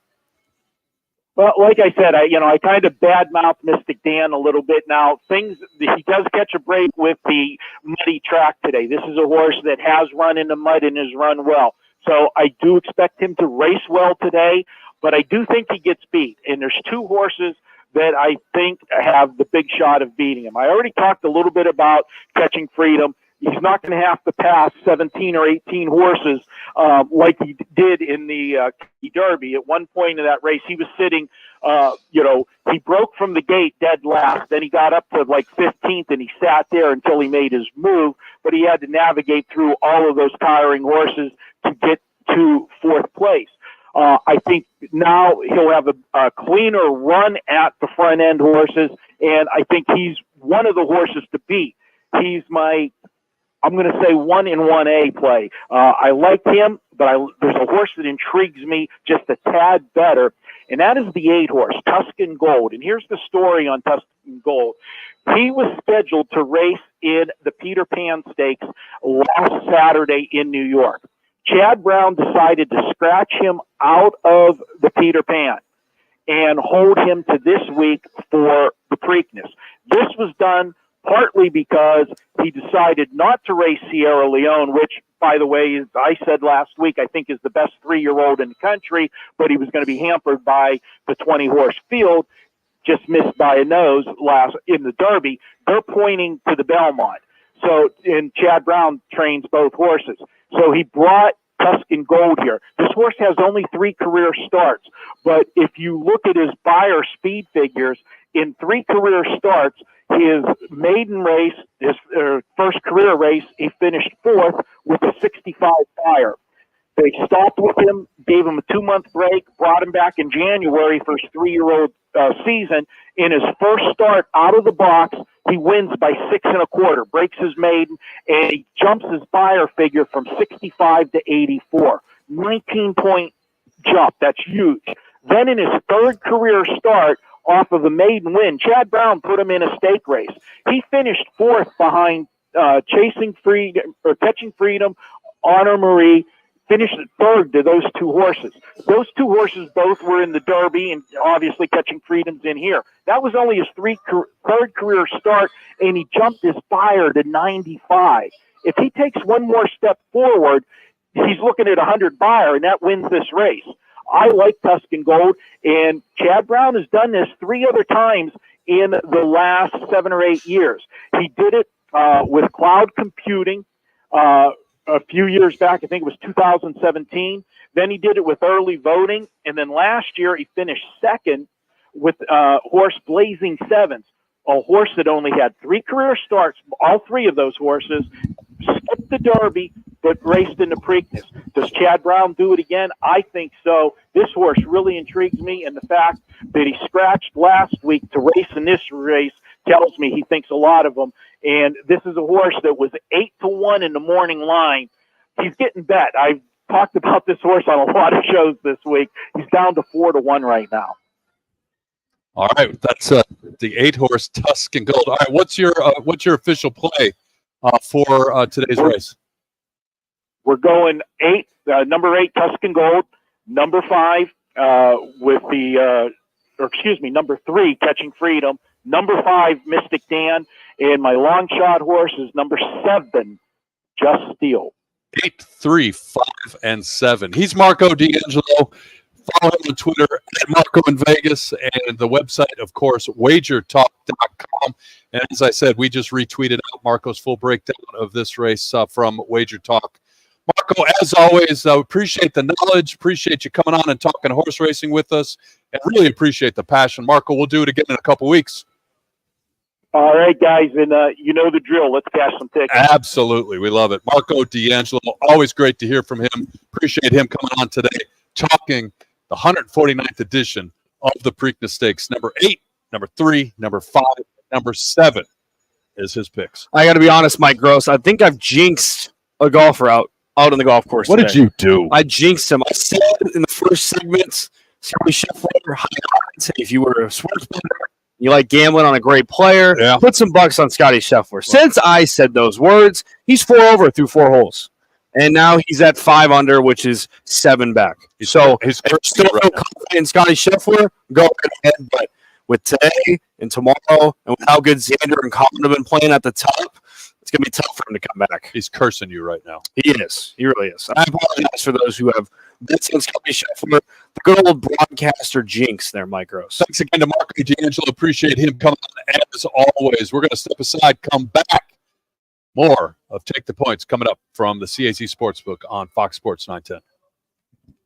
Well, like I said, I kind of badmouth Mystic Dan a little bit now. He does catch a break with the muddy track today. This is a horse that has run in the mud and has run well. So I do expect him to race well today, but I do think he gets beat. And there's two horses that I think have the big shot of beating him. I already talked a little bit about Catching Freedom. He's not going to have to pass 17 or 18 horses like he did in the Derby. At one point in that race, he was sitting, he broke from the gate dead last. Then he got up to like 15th, and he sat there until he made his move. But he had to navigate through all of those tiring horses to get to fourth place. I think now he'll have a cleaner run at the front end horses, and I think he's one of the horses to beat. He's I'm going to say 1 in 1A play. I like him, but there's a horse that intrigues me just a tad better, and that is the 8 horse, Tuscan Gold. And here's the story on Tuscan Gold. He was scheduled to race in the Peter Pan Stakes last Saturday in New York. Chad Brown decided to scratch him out of the Peter Pan and hold him to this week for the Preakness. This was done partly because he decided not to race Sierra Leone, which, by the way, as I said last week, I think is the best 3-year-old in the country, but he was going to be hampered by the 20-horse field, just missed by a nose in the Derby. They're pointing to the Belmont. And Chad Brown trains both horses. So he brought Tuscan Gold here. This horse has only 3 career starts, but if you look at his Beyer speed figures, in 3 career starts, his maiden race, his first career race, he finished 4th with a 65 Beyer. They stopped with him, gave him a 2-month break, brought him back in January for his 3-year-old season. In his first start out of the box, he wins by 6 1/4, breaks his maiden, and he jumps his Beyer figure from 65 to 84. 19-point jump. That's huge. Then in his 3rd career start, off of a maiden win, Chad Brown put him in a stake race. He finished 4th behind Catching Freedom, Honor Marie, finished 3rd to those 2 horses. Those 2 horses both were in the Derby, and obviously Catching Freedom's in here. That was only his 3rd career start, and he jumped his Beyer to 95. If he takes one more step forward, he's looking at 100 Beyer, and that wins this race. I like Tuscan Gold, and Chad Brown has done this 3 other times in the last 7 or 8 years. He did it with cloud computing a few years back. I think it was 2017. Then he did it with early voting, and then last year he finished 2nd with horse Blazing Sevens, a horse that only had 3 career starts. All 3 of those horses skipped the Derby, but raced in the Preakness. Does Chad Brown do it again? I think so. This horse really intrigues me, and the fact that he scratched last week to race in this race tells me he thinks a lot of them. And this is a horse that was 8-1 in the morning line. He's getting bet. I've talked about this horse on a lot of shows this week. He's down to 4-1 right now. All right, that's the 8 horse Tuscan Gold. All right, what's your official play for today's race? We're going number 8 Tuscan Gold, number 5 number 3 Catching Freedom, number 5 Mystic Dan, and my long shot horse is number 7 Just Steel. 8, 3, 5, and 7. He's Marco D'Angelo. Follow him on Twitter at Marco in Vegas, and the website, of course, wagertalk.com. And as I said, we just retweeted out Marco's full breakdown of this race from Wager Talk. Marco, as always, appreciate the knowledge, appreciate you coming on and talking horse racing with us, and really appreciate the passion. Marco, we'll do it again in a couple weeks. All right, guys, and you know the drill. Let's cash some tickets. Absolutely. We love it. Marco D'Angelo, always great to hear from him. Appreciate him coming on today, talking the 149th edition of the Preakness Stakes. Number 8, number 3, number 5, number 7 is his picks. I got to be honest, Mike Gross. I think I've jinxed a golfer out on the golf course. What did you do? I jinxed him. I said in the first segments, Scotty Scheffler, if you were a sports player, you like gambling on a great player, put some bucks on Scotty Scheffler. Since I said those words, he's 4 over through 4 holes. and now he's at 5 under, which is 7 back. So if you still feel confident in Scotty Scheffler, go right ahead. But with today and tomorrow, and with how good Xander and Colin have been playing at the top, it's going to be tough for him to come back. He's cursing you right now. He is. He really is. I apologize for those who have bets on Scotty Scheffler. The good old broadcaster jinx there, Mike Gross. Thanks again to Mark D'Angelo. Appreciate him coming on as always. We're going to step aside, come back. More of Take the Points coming up from the CAZ Sportsbook on Fox Sports 910.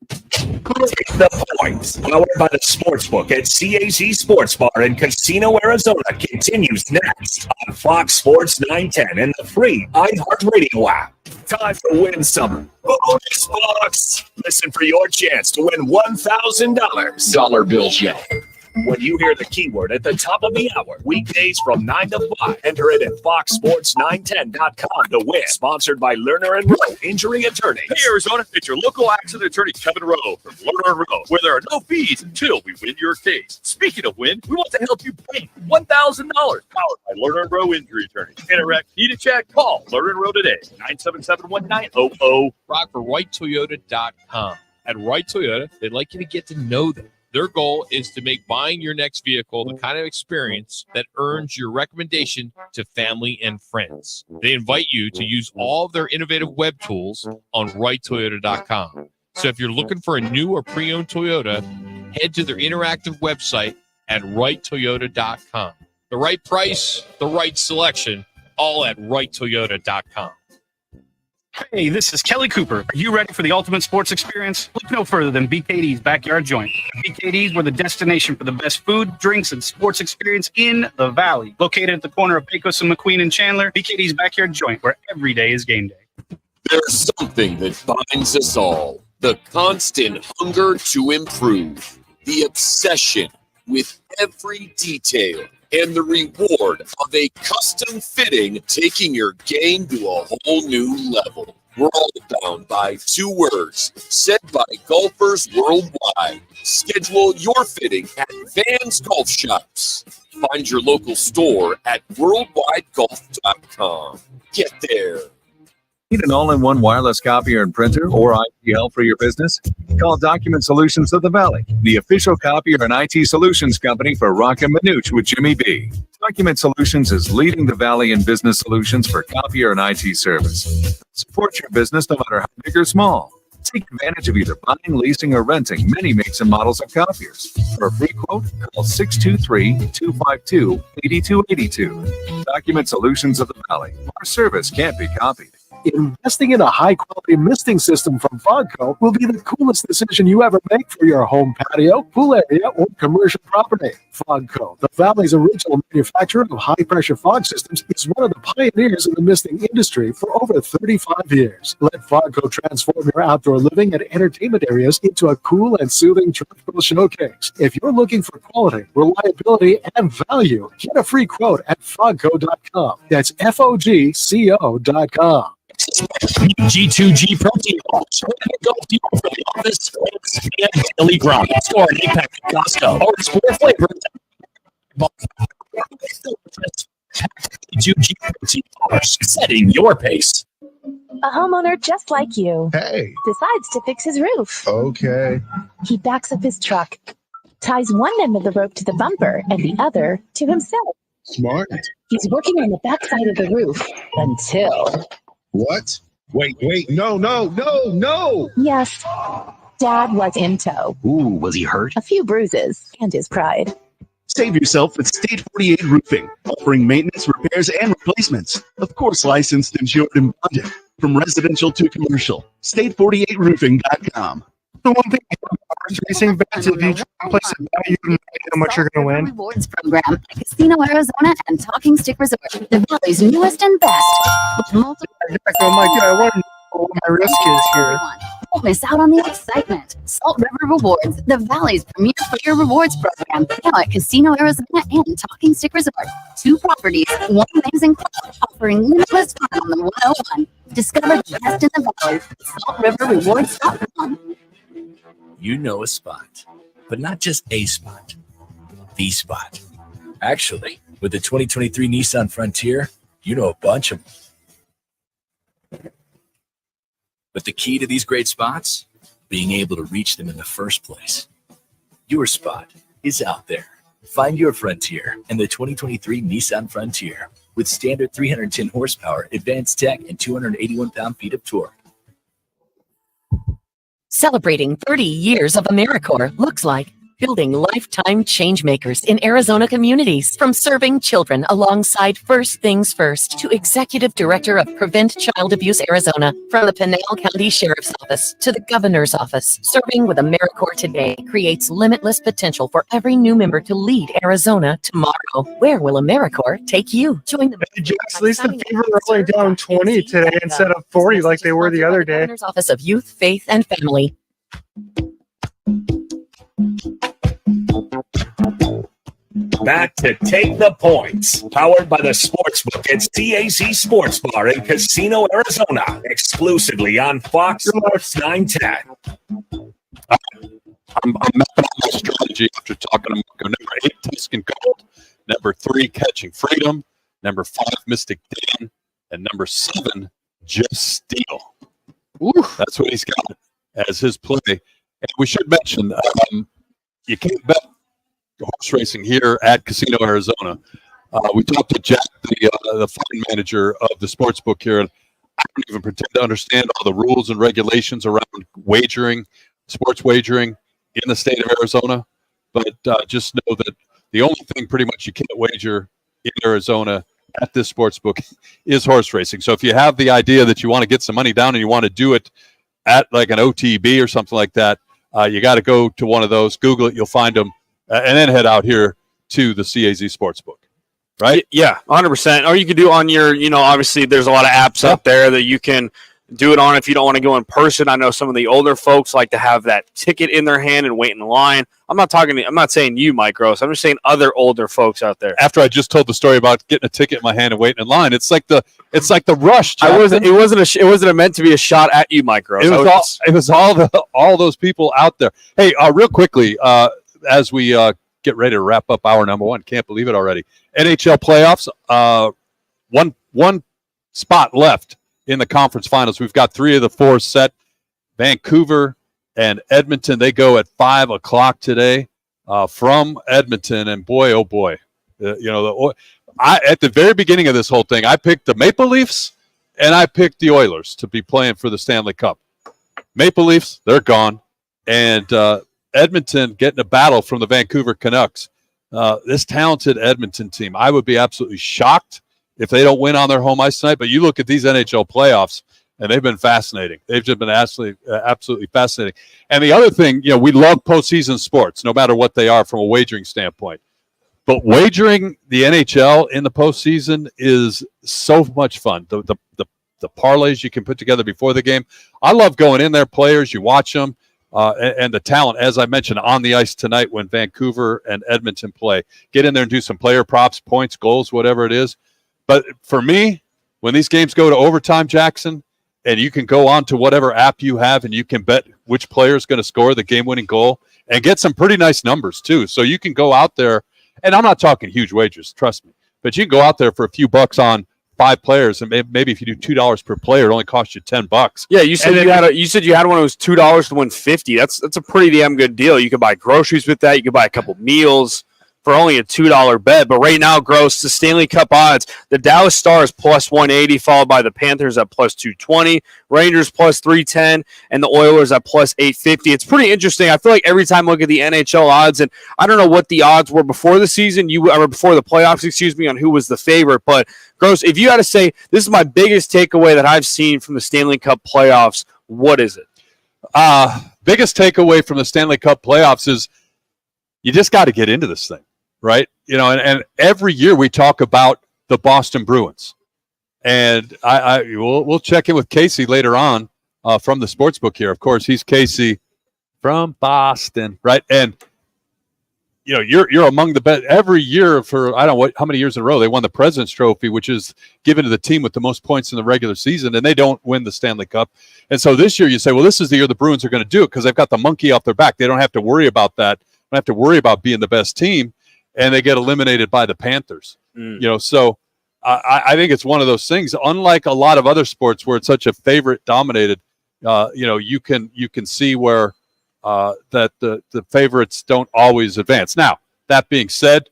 Take the Points, powered by the Sportsbook at CAZ Sports Bar in Casino, Arizona, continues next on Fox Sports 910 and the free iHeartRadio app. Time to win some bonus bucks. Listen for your chance to win $1,000. Dollar bills yell. When you hear the keyword at the top of the hour, weekdays from 9 to 5, enter it at foxsports910.com to win. Sponsored by Lerner & Rowe Injury Attorneys. Hey, Arizona, it's your local accident attorney, Kevin Rowe from Lerner & Rowe, where there are no fees until we win your case. Speaking of win, we want to help you pay $1,000, powered by Lerner & Rowe Injury Attorneys. Interact, need a check, call Lerner & Rowe today, 977-1900. Rock for RightToyota.com. At Right Toyota, they'd like you to get to know them. Their goal is to make buying your next vehicle the kind of experience that earns your recommendation to family and friends. They invite you to use all of their innovative web tools on RightToyota.com. So if you're looking for a new or pre-owned Toyota, head to their interactive website at RightToyota.com. The right price, the right selection, all at RightToyota.com. Hey, this is Kelly Cooper. Are you ready for the ultimate sports experience? Look no further than BKD's Backyard Joint. BKD's were the destination for the best food, drinks, and sports experience in the Valley. Located at the corner of Pecos and McQueen and Chandler, BKD's Backyard Joint, where every day is game day. There's something that binds us all. The constant hunger to improve. The obsession with every detail. And the reward of a custom fitting, taking your game to a whole new level. We're all bound by 2 words said by golfers worldwide. Schedule your fitting at Vans Golf Shops. Find your local store at worldwidegolf.com. Get there. Need an all-in-one wireless copier and printer or IT help for your business? Call Document Solutions of the Valley, the official copier and IT solutions company for Rockin' Manooch with Jimmy B. Document Solutions is leading the Valley in business solutions for copier and IT service. Support your business no matter how big or small. Take advantage of either buying, leasing, or renting many makes and models of copiers. For a free quote, call 623-252-8282. Document Solutions of the Valley. Our service can't be copied. Investing in a high-quality misting system from Fogco will be the coolest decision you ever make for your home patio, pool area, or commercial property. Fogco, the Valley's original manufacturer of high-pressure fog systems, is one of the pioneers in the misting industry for over 35 years. Let Fogco transform your outdoor living and entertainment areas into a cool and soothing tropical showcase. If you're looking for quality, reliability, and value, get a free quote at fogco.com. That's FOGCO.com. G2G protein bars. Go deal for the office and daily grind. Store an 8-pack at Costco or explore flavors. G2G protein bars. Setting your pace. A homeowner just like you. Hey. Decides to fix his roof. Okay. He backs up his truck, ties one end of the rope to the bumper and the other to himself. Smart. He's working on the back side of the roof until... What? Wait, no. Yes, Dad was in tow. Ooh, was he hurt? A few bruises and his pride. Save yourself with State 48 Roofing, offering maintenance, repairs, and replacements. Of course, licensed, insured, and bonded. From residential to commercial. State48roofing.com. The one thing about horse racing bets, if you try to place a bet, you know how much you're going to win. Rewards program at Casino Arizona and Talking Stick Resort, the Valley's newest and best. With multiple Oh my God, I want to know what my risk is here. Don't miss out on the excitement. Salt River Rewards, the Valley's premier player rewards program, now at Casino Arizona and Talking Stick Resort. 2 properties, 1 amazing club, offering limitless fun on the 101. Discover the best in the Valley. SaltRiverRewards.com. You know a spot, but not just a spot, the spot. Actually, with the 2023 Nissan Frontier, you know a bunch of them. But the key to these great spots? Being able to reach them in the first place. Your spot is out there. Find your Frontier in the 2023 Nissan Frontier with standard 310 horsepower, advanced tech, and 281 pound-feet of torque. Celebrating 30 years of AmeriCorps looks like building lifetime change makers in Arizona communities. From serving children alongside First Things First to Executive Director of Prevent Child Abuse Arizona, from the Pinal County Sheriff's Office to the Governor's Office, serving with AmeriCorps today creates limitless potential for every new member to lead Arizona tomorrow. Where will AmeriCorps take you? Join the At least the Fever are only down 20 today instead of 40 like they were the other day. Governor's Office of Youth, Faith, and Family. Back to Take the Points, powered by the Sportsbook at CAZ Sports Bar in Casino, Arizona, exclusively on Fox Sports 910. I'm mapping out my strategy after talking about number 8, Tuscan Gold, number 3, Catching Freedom, number 5, Mystic Dan, and number 7, Just Steel. That's what he's got as his play. And we should mention, you can't bet horse racing here at Casino, Arizona. We talked to Jack, the fund manager of the sports book here, and I don't even pretend to understand all the rules and regulations around wagering, sports wagering in the state of Arizona. But just know that the only thing pretty much you can't wager in Arizona at this sports book is horse racing. So if you have the idea that you want to get some money down and you want to do it at like an OTB or something like that, you got to go to one of those. Google it, you'll find them. And then head out here to the CAZ Sportsbook, right? Yeah, 100%. Or you could do on your, obviously there's a lot of apps out there that you can do it on if you don't want to go in person. I know some of the older folks like to have that ticket in their hand and wait in the line. I'm not saying you, Mike Gross. I'm just saying other older folks out there. After I just told the story about getting a ticket in my hand and waiting in line, it's like the rush. Jackson. It wasn't meant to be a shot at you, Mike Gross. It was all those people out there. Hey, real quickly, as we get ready to wrap up hour number 1, can't believe it already. NHL playoffs, one spot left in the conference finals. We've got 3 of the 4 set. Vancouver and Edmonton, they go at 5 o'clock today from Edmonton. And boy, oh boy, at the very beginning of this whole thing, I picked the Maple Leafs and I picked the Oilers to be playing for the Stanley Cup. Maple Leafs, they're gone. And Edmonton getting a battle from the Vancouver Canucks. This talented Edmonton team, I would be absolutely shocked if they don't win on their home ice tonight. But you look at these NHL playoffs, and they've been fascinating. They've just been absolutely fascinating. And the other thing, we love postseason sports, no matter what they are from a wagering standpoint. But wagering the NHL in the postseason is so much fun. The parlays you can put together before the game. I love going in there, players, you watch them. And the talent, as I mentioned, on the ice tonight when Vancouver and Edmonton play. Get in there and do some player props, points, goals, whatever it is. But for me, when these games go to overtime, Jackson, and you can go on to whatever app you have and you can bet which player is going to score the game-winning goal and get some pretty nice numbers too. So you can go out there, and I'm not talking huge wagers, trust me, but you can go out there for a few bucks on 5 players, and maybe if you do $2 per player, it only costs you $10. Yeah, you said you had one that was $2 to win $50. That's a pretty damn good deal. You could buy groceries with that. You could buy a couple meals for only a $2 bet. But right now, Gross, the Stanley Cup odds, the Dallas Stars plus 180, followed by the Panthers at plus 220, Rangers plus 310, and the Oilers at plus 850. It's pretty interesting. I feel like every time I look at the NHL odds, and I don't know what the odds were before the season, before the playoffs, on who was the favorite. But Gross, if you had to say, this is my biggest takeaway that I've seen from the Stanley Cup playoffs, what is it? Biggest takeaway from the Stanley Cup playoffs is you just got to get into this thing, right? And every year we talk about the Boston Bruins. And we'll check in with Casey later on from the sportsbook here. Of course, he's Casey from Boston, right? And you're among the best every year for I don't know how many years in a row they won the President's Trophy, which is given to the team with the most points in the regular season, and they don't win the Stanley Cup. And so this year you say, well, this is the year the Bruins are going to do it because they've got the monkey off their back. They don't have to worry about that. They don't have to worry about being the best team, and they get eliminated by the Panthers. So I think it's one of those things. Unlike a lot of other sports where it's such a favorite dominated, you can see where that the favorites don't always advance. Now, that being said,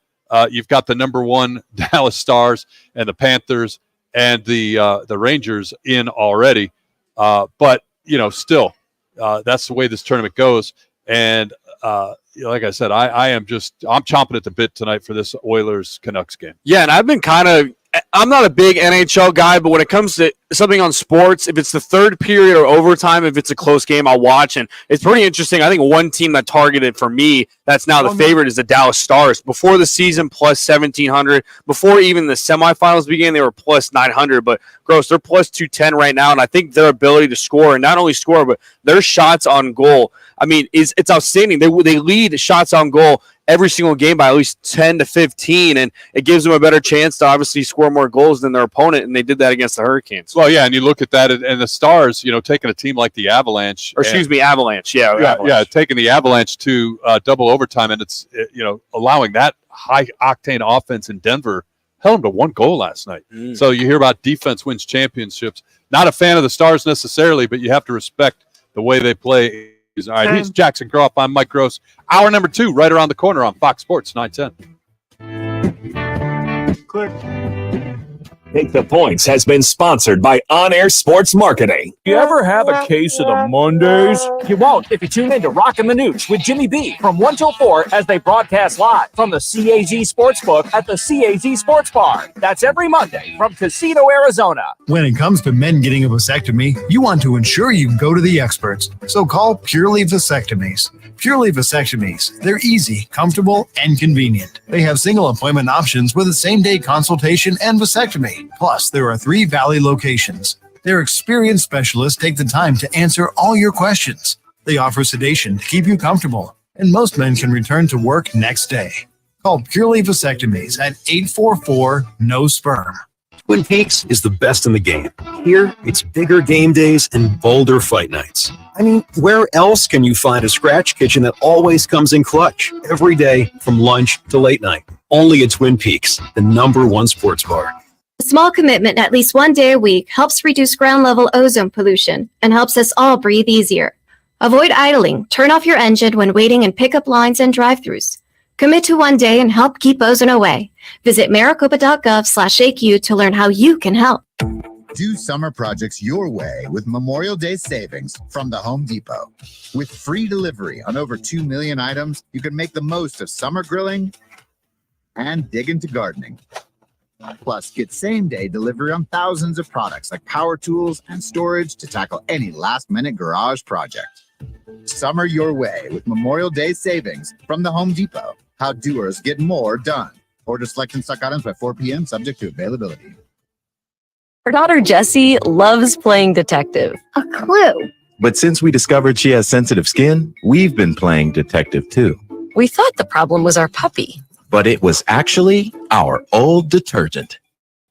you've got the number one Dallas Stars and the Panthers and the Rangers in already. But still, that's the way this tournament goes. And like I said, I'm chomping at the bit tonight for this Oilers Canucks game. Yeah, and I've been I'm not a big NHL guy, but when it comes to something on sports, if it's the third period or overtime, if it's a close game, I'll watch. And it's pretty interesting. I think one team that targeted for me that's now the favorite is the Dallas Stars. Before the season, plus 1,700. Before even the semifinals began, they were plus 900. But, gross, they're plus 210 right now. And I think their ability to score, and not only score, but their shots on goal, I mean, it's outstanding. They lead shots on goal every single game by at least 10 to 15, and it gives them a better chance to obviously score more goals than their opponent, and they did that against the Hurricanes. Well, yeah, and you look at that, and the Stars, taking a team like the Avalanche. Avalanche. Yeah, Avalanche. Yeah, taking the Avalanche to double overtime, and it's, allowing that high-octane offense in Denver, held them to one goal last night. So you hear about defense wins championships. Not a fan of the Stars necessarily, but you have to respect the way they play. All right, he's Jackson Groff. I'm Mike Gross. Hour number 2, right around the corner on Fox Sports 910. Click. Take the Points has been sponsored by On Air Sports Marketing. You ever have a case of the Mondays? You won't if you tune in to Rockin' the Nooch with Jimmy B from 1 till 4 as they broadcast live from the CAZ Sportsbook at the CAZ Sports Bar. That's every Monday from Casino, Arizona. When it comes to men getting a vasectomy, you want to ensure you go to the experts. So call Purely Vasectomies. Purely Vasectomies. They're easy, comfortable, and convenient. They have single appointment options with a same-day consultation and vasectomy. Plus, there are 3 Valley locations. Their experienced specialists take the time to answer all your questions. They offer sedation to keep you comfortable, and most men can return to work next day. Call Purely Vasectomies at 844-NO-SPERM. Twin Peaks is the best in the game. Here, it's bigger game days and bolder fight nights. I mean, where else can you find a scratch kitchen that always comes in clutch every day from lunch to late night? Only at Twin Peaks, the #1 sports bar. A small commitment at least 1 day a week helps reduce ground-level ozone pollution and helps us all breathe easier. Avoid idling, turn off your engine when waiting in pickup lines and drive-thrus. Commit to 1 day and help keep ozone away. Visit maricopa.gov/AQ to learn how you can help. Do summer projects your way with Memorial Day savings from the Home Depot. With free delivery on over 2 million items, you can make the most of summer grilling and dig into gardening. Plus, get same-day delivery on thousands of products like power tools and storage to tackle any last-minute garage project. Summer your way with Memorial Day savings from the Home Depot. How doers get more done. Order select and stock items by 4 p.m. subject to availability. Her daughter Jessie loves playing detective. A clue. But since we discovered she has sensitive skin, we've been playing detective too. We thought the problem was our puppy. But it was actually our old detergent.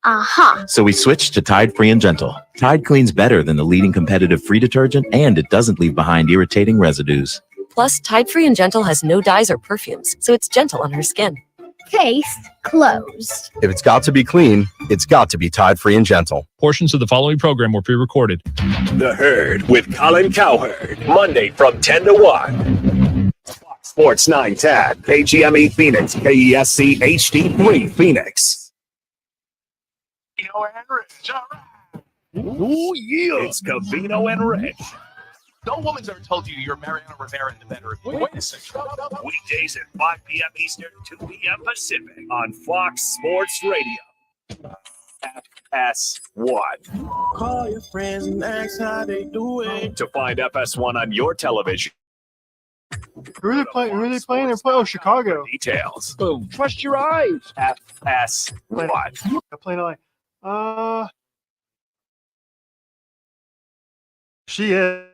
Aha. So we switched to Tide Free and Gentle. Tide cleans better than the leading competitive free detergent, and it doesn't leave behind irritating residues. Plus, Tide Free and Gentle has no dyes or perfumes, so it's gentle on her skin. Case closed. If it's got to be clean, it's got to be Tide Free and Gentle. Portions of the following program were pre-recorded. The Herd with Colin Cowherd, Monday from 10 to 1. Fox Sports 910, KGME Phoenix, KESC HD3 Phoenix. Ooh, yeah. It's Cavino and Rich. No woman's ever told you you're Mariano Rivera in the bedroom. Wait a second. Weekdays at 5 p.m. Eastern, 2 p.m. Pacific on Fox Sports Radio. FS1. Call your friends and ask how they doing. To find FS1 on your television. Who are they playing? They're playing Chicago. Details. Boom. Trust your eyes. FS1. They're playing like, she is.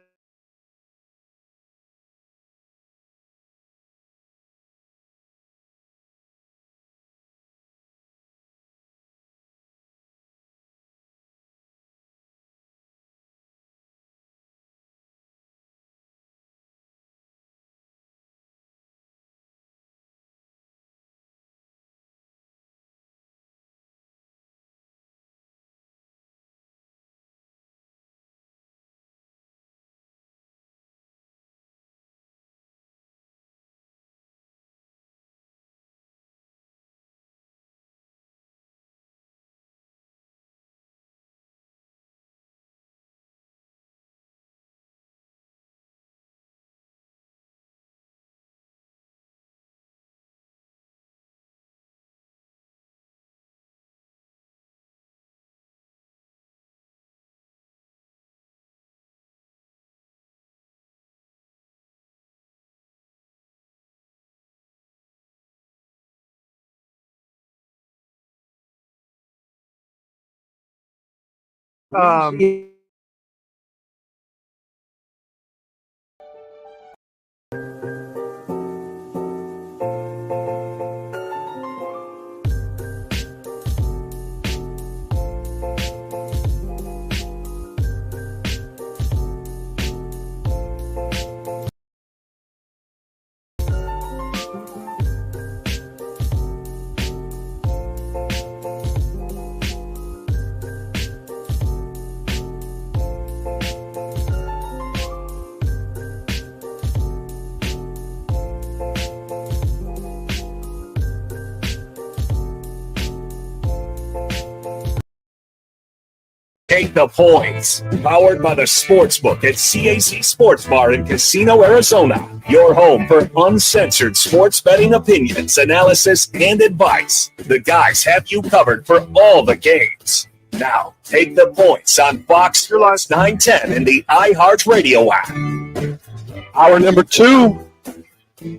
Take the points. Powered by the Sportsbook at CAC Sports Bar in Casino, Arizona. Your home for uncensored sports betting opinions, analysis, and advice. The guys have you covered for all the games. Now, take the points on Fox Sports 910 and the iHeartRadio app. Hour number 2.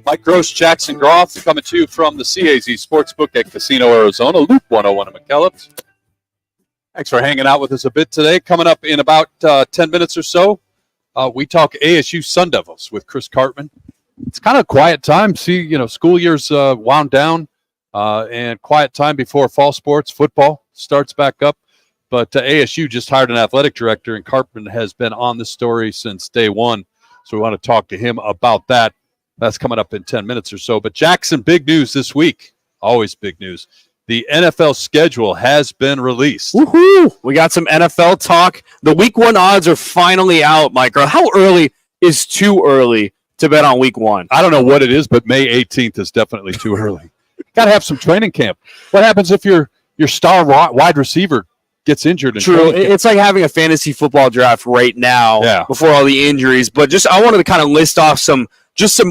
Mike Gross, Jackson Groff, coming to you from the CAZ Sportsbook at Casino, Arizona. Loop 101 in McKellips. Thanks for hanging out with us a bit today. Coming up in about 10 minutes or so, we talk ASU Sun Devils with Chris Cartman. It's kind of a quiet time. See, school year's wound down, and quiet time before fall sports. Football starts back up. But ASU just hired an athletic director, and Cartman has been on the story since day one. So we want to talk to him about that. That's coming up in 10 minutes or so. But Jackson, big news this week. Always big news. The NFL schedule has been released. Woohoo! We got some NFL talk. The week 1 odds are finally out, Mike. How early is too early to bet on week 1? I don't know what it is, but May 18th is definitely too early. Got to have some training camp. What happens if your star wide receiver gets injured? True. It's like having a fantasy football draft right now before all the injuries. But I wanted to kind of list off some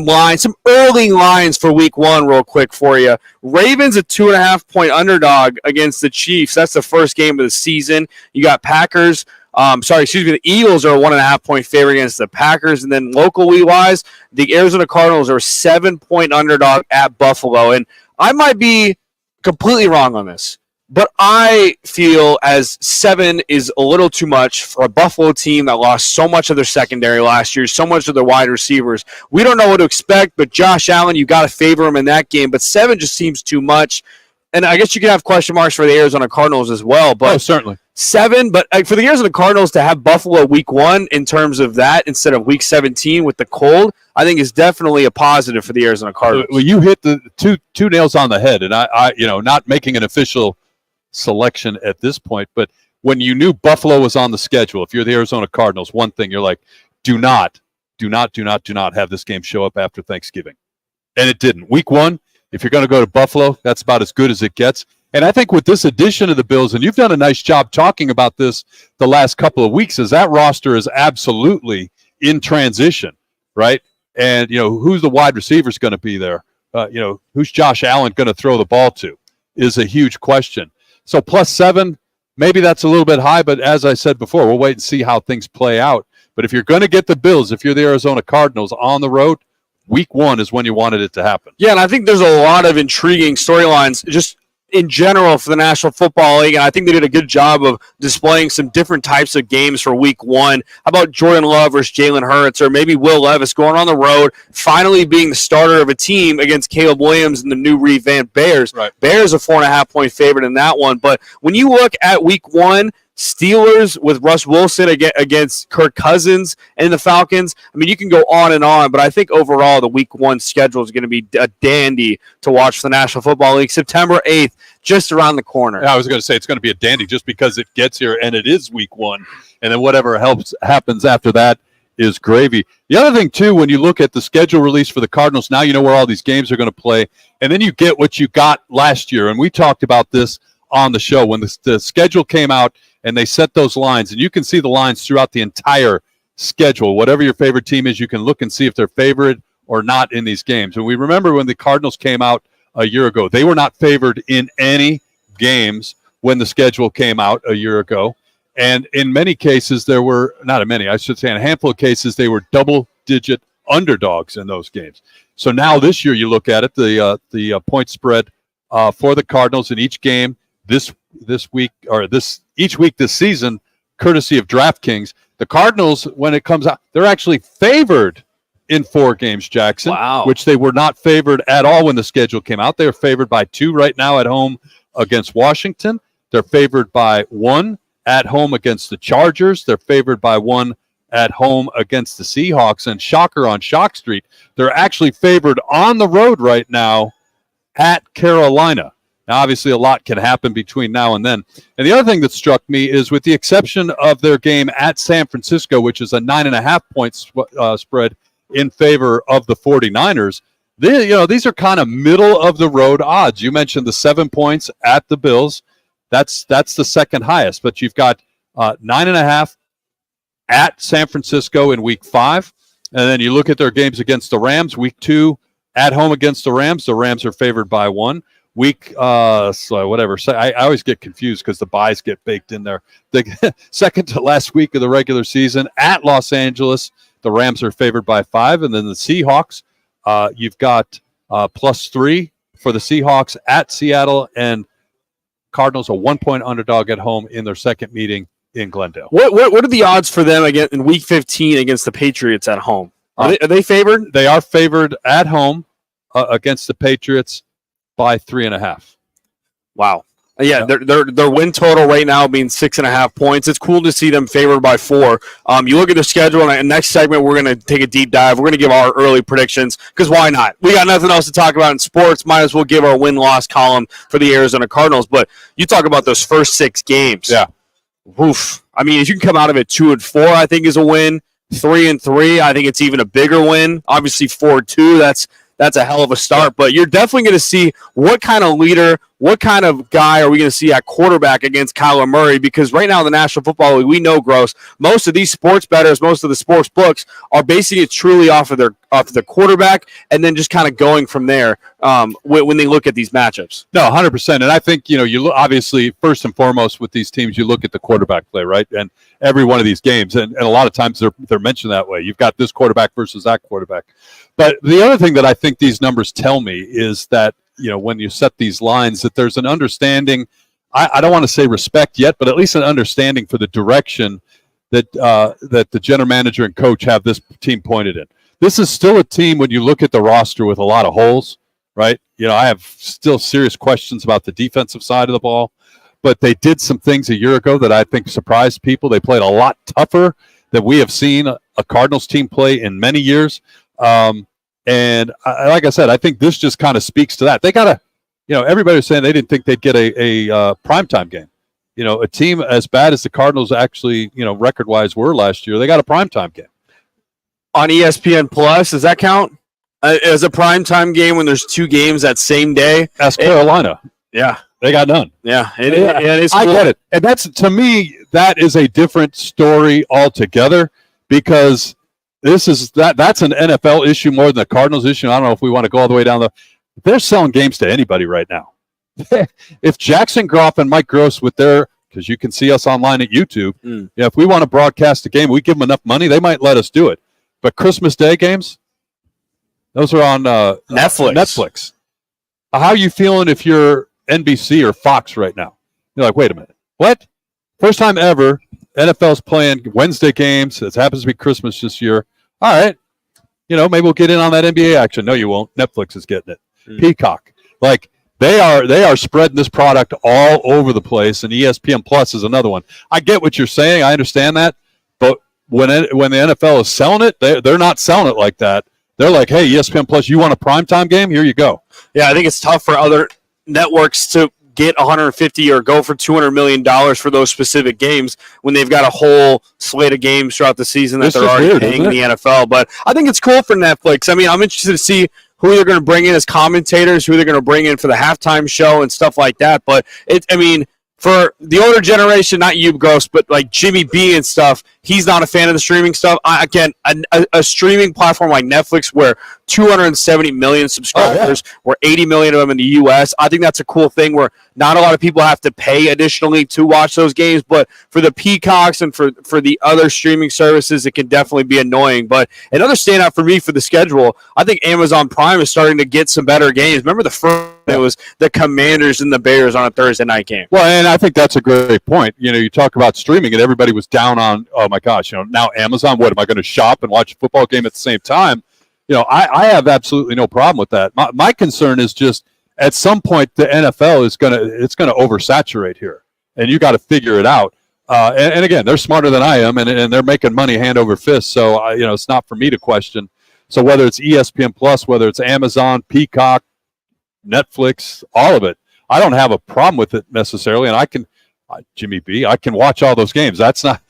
lines, some early lines for week 1 real quick for you. Ravens a 2.5-point underdog against the Chiefs. That's the first game of the season. You got Packers. The Eagles are a 1.5-point favorite against the Packers. And then locally wise, the Arizona Cardinals are a 7-point underdog at Buffalo. And I might be completely wrong on this, but I feel as 7 is a little too much for a Buffalo team that lost so much of their secondary last year, so much of their wide receivers. We don't know what to expect, but Josh Allen, you got to favor him in that game. But 7 just seems too much. And I guess you can have question marks for the Arizona Cardinals as well. But certainly. 7, but for the Arizona Cardinals to have Buffalo week 1 in terms of that instead of week 17 with the cold, I think is definitely a positive for the Arizona Cardinals. Well, you hit the two nails on the head, and I not making an official selection at this point, but when you knew Buffalo was on the schedule, if you're the Arizona Cardinals, one thing you're like, do not have this game show up after Thanksgiving. And it didn't. Week 1, if you're going to go to Buffalo, that's about as good as it gets. And I think with this addition of the Bills, and you've done a nice job talking about this the last couple of weeks, is that roster is absolutely in transition, right? And, who's the wide receivers going to be there? Who's Josh Allen going to throw the ball to is a huge question. So +7, maybe that's a little bit high, but as I said before, we'll wait and see how things play out. But if you're going to get the Bills, if you're the Arizona Cardinals on the road, week 1 is when you wanted it to happen. Yeah, and I think there's a lot of intriguing storylines just in general for the National Football League, and I think they did a good job of displaying some different types of games for week 1. How about Jordan Love versus Jalen Hurts, or maybe Will Levis going on the road, finally being the starter of a team against Caleb Williams and the new revamped Bears. Right. Bears a 4.5-point favorite in that one. But when you look at week 1, Steelers with Russ Wilson against Kirk Cousins and the Falcons. I mean, you can go on and on, but I think overall the week 1 schedule is going to be a dandy to watch for the National Football League. September 8th, just around the corner. Yeah, I was going to say it's going to be a dandy just because it gets here and it is week 1. And then whatever happens after that is gravy. The other thing, too, when you look at the schedule release for the Cardinals, now you know where all these games are going to play. And then you get what you got last year. And we talked about this on the show when the schedule came out and they set those lines. And you can see the lines throughout the entire schedule. Whatever your favorite team is, you can look and see if they're favored or not in these games. And we remember when the Cardinals came out a year ago, they were not favored in any games when the schedule came out a year ago. And in many cases, there were, not in many, I should say in a handful of cases, they were double-digit underdogs in those games. So now this year you look at it, the point spread for the Cardinals in each game each week this season, courtesy of DraftKings. The Cardinals, when it comes out, they're actually favored in 4 games, Jackson, which they were not favored at all when the schedule came out. They're favored by 2 right now at home against Washington. They're favored by 1 at home against the Chargers. They're favored by 1 at home against the Seahawks. And shocker on Shock Street, they're actually favored on the road right now at Carolina. Now, obviously, a lot can happen between now and then. And the other thing that struck me is, with the exception of their game at San Francisco, which is a 9.5-point spread in favor of the 49ers, these are kind of middle-of-the-road odds. You mentioned the 7 points at the Bills. That's the second highest. But you've got 9.5 at San Francisco in Week 5. And then you look at their games against the Rams, Week 2 at home against the Rams. The Rams are favored by 1. Week, whatever. I always get confused because the buys get baked in there. The second to last week of the regular season at Los Angeles, the Rams are favored by 5. And then the Seahawks, you've got +3 for the Seahawks at Seattle, and Cardinals a 1-point underdog at home in their second meeting in Glendale. What are the odds for them again in Week 15 against the Patriots at home? Are they favored? They are favored at home against the Patriots by 3.5. Wow. Yeah, their win total right now being 6.5 points. It's cool to see them favored by 4. You look at their schedule, and next segment we're going to take a deep dive. We're going to give our early predictions, because why not? We got nothing else to talk about in sports. Might as well give our win-loss column for the Arizona Cardinals. But you talk about those first 6 games. Yeah. Oof. I mean, if you can come out of it 2-4, I think is a win. 3-3, I think it's even a bigger win. Obviously, 4-2, that's a hell of a start. But you're definitely going to see what kind of leader, what kind of guy are we going to see at quarterback against Kyler Murray? Because right now in the National Football League, we know, Gross, most of these sports bettors, most of the sports books are basing it truly off of the quarterback, and then just kind of going from there when they look at these matchups. No, 100%. And I think, you look, obviously, first and foremost with these teams, you look at the quarterback play, right? And every one of these games, and a lot of times they're mentioned that way. You've got this quarterback versus that quarterback. But the other thing that I think these numbers tell me is that, when you set these lines, that there's an understanding. I don't want to say respect yet, but at least an understanding for the direction that the general manager and coach have this team pointed in. This is still a team, when you look at the roster, with a lot of holes, right? I have still serious questions about the defensive side of the ball, but they did some things a year ago that I think surprised people. They played a lot tougher than we have seen a Cardinals team play in many years. And like I said, I think this just kind of speaks to that. They got to, everybody was saying they didn't think they'd get a primetime game. A team as bad as the Cardinals actually, record-wise were last year, they got a primetime game. On ESPN Plus, does that count as a primetime game when there's 2 games that same day? That's Carolina. Yeah. They got none. Yeah. I get it. And that's, to me, that is a different story altogether, because that's an NFL issue more than a Cardinals issue. I don't know if we want to go all the way down they're selling games to anybody right now. If Jackson Groff and Mike Gross with because you can see us online at YouTube, if we want to broadcast a game, we give them enough money, they might let us do it. But Christmas Day games, those are on Netflix. How are you feeling if you're NBC or Fox right now? You're like, wait a minute, what? First time ever, NFL's playing Wednesday games. It happens to be Christmas this year. All right, maybe we'll get in on that NBA action. No, you won't. Netflix is getting it. Peacock, they are spreading this product all over the place, and ESPN Plus is another one. I get what you're saying. I understand that, but when the NFL is selling it, they're not selling it like that. They're like, hey, ESPN Plus, you want a primetime game? Here you go. Yeah, I think it's tough for other networks to get 150 or go for $200 million for those specific games when they've got a whole slate of games throughout the season that they're already paying the NFL. But I think it's cool for Netflix. I mean, I'm interested to see who they're going to bring in as commentators, who they're going to bring in for the halftime show and stuff like that. But for the older generation, not you, Gross, but like Jimmy B and stuff, he's not a fan of the streaming stuff. A streaming platform like Netflix where 270 million subscribers, where 80 million of them in the U.S., I think that's a cool thing where not a lot of people have to pay additionally to watch those games, but for the Peacocks and for the other streaming services, it can definitely be annoying. But another standout for me for the schedule, I think Amazon Prime is starting to get some better games. Remember the first, it was the Commanders and the Bears on a Thursday night game. Well, and I think that's a great point. You talk about streaming, and everybody was down on, oh my gosh, now Amazon. What am I going to shop and watch a football game at the same time? I have absolutely no problem with that. My concern is just at some point the NFL is going to oversaturate here, and you got to figure it out. And again, they're smarter than I am, and they're making money hand over fist. So it's not for me to question. So whether it's ESPN Plus, whether it's Amazon, Peacock, Netflix, all of it, I don't have a problem with it necessarily. And I can, Jimmy B, I can watch all those games. That's not.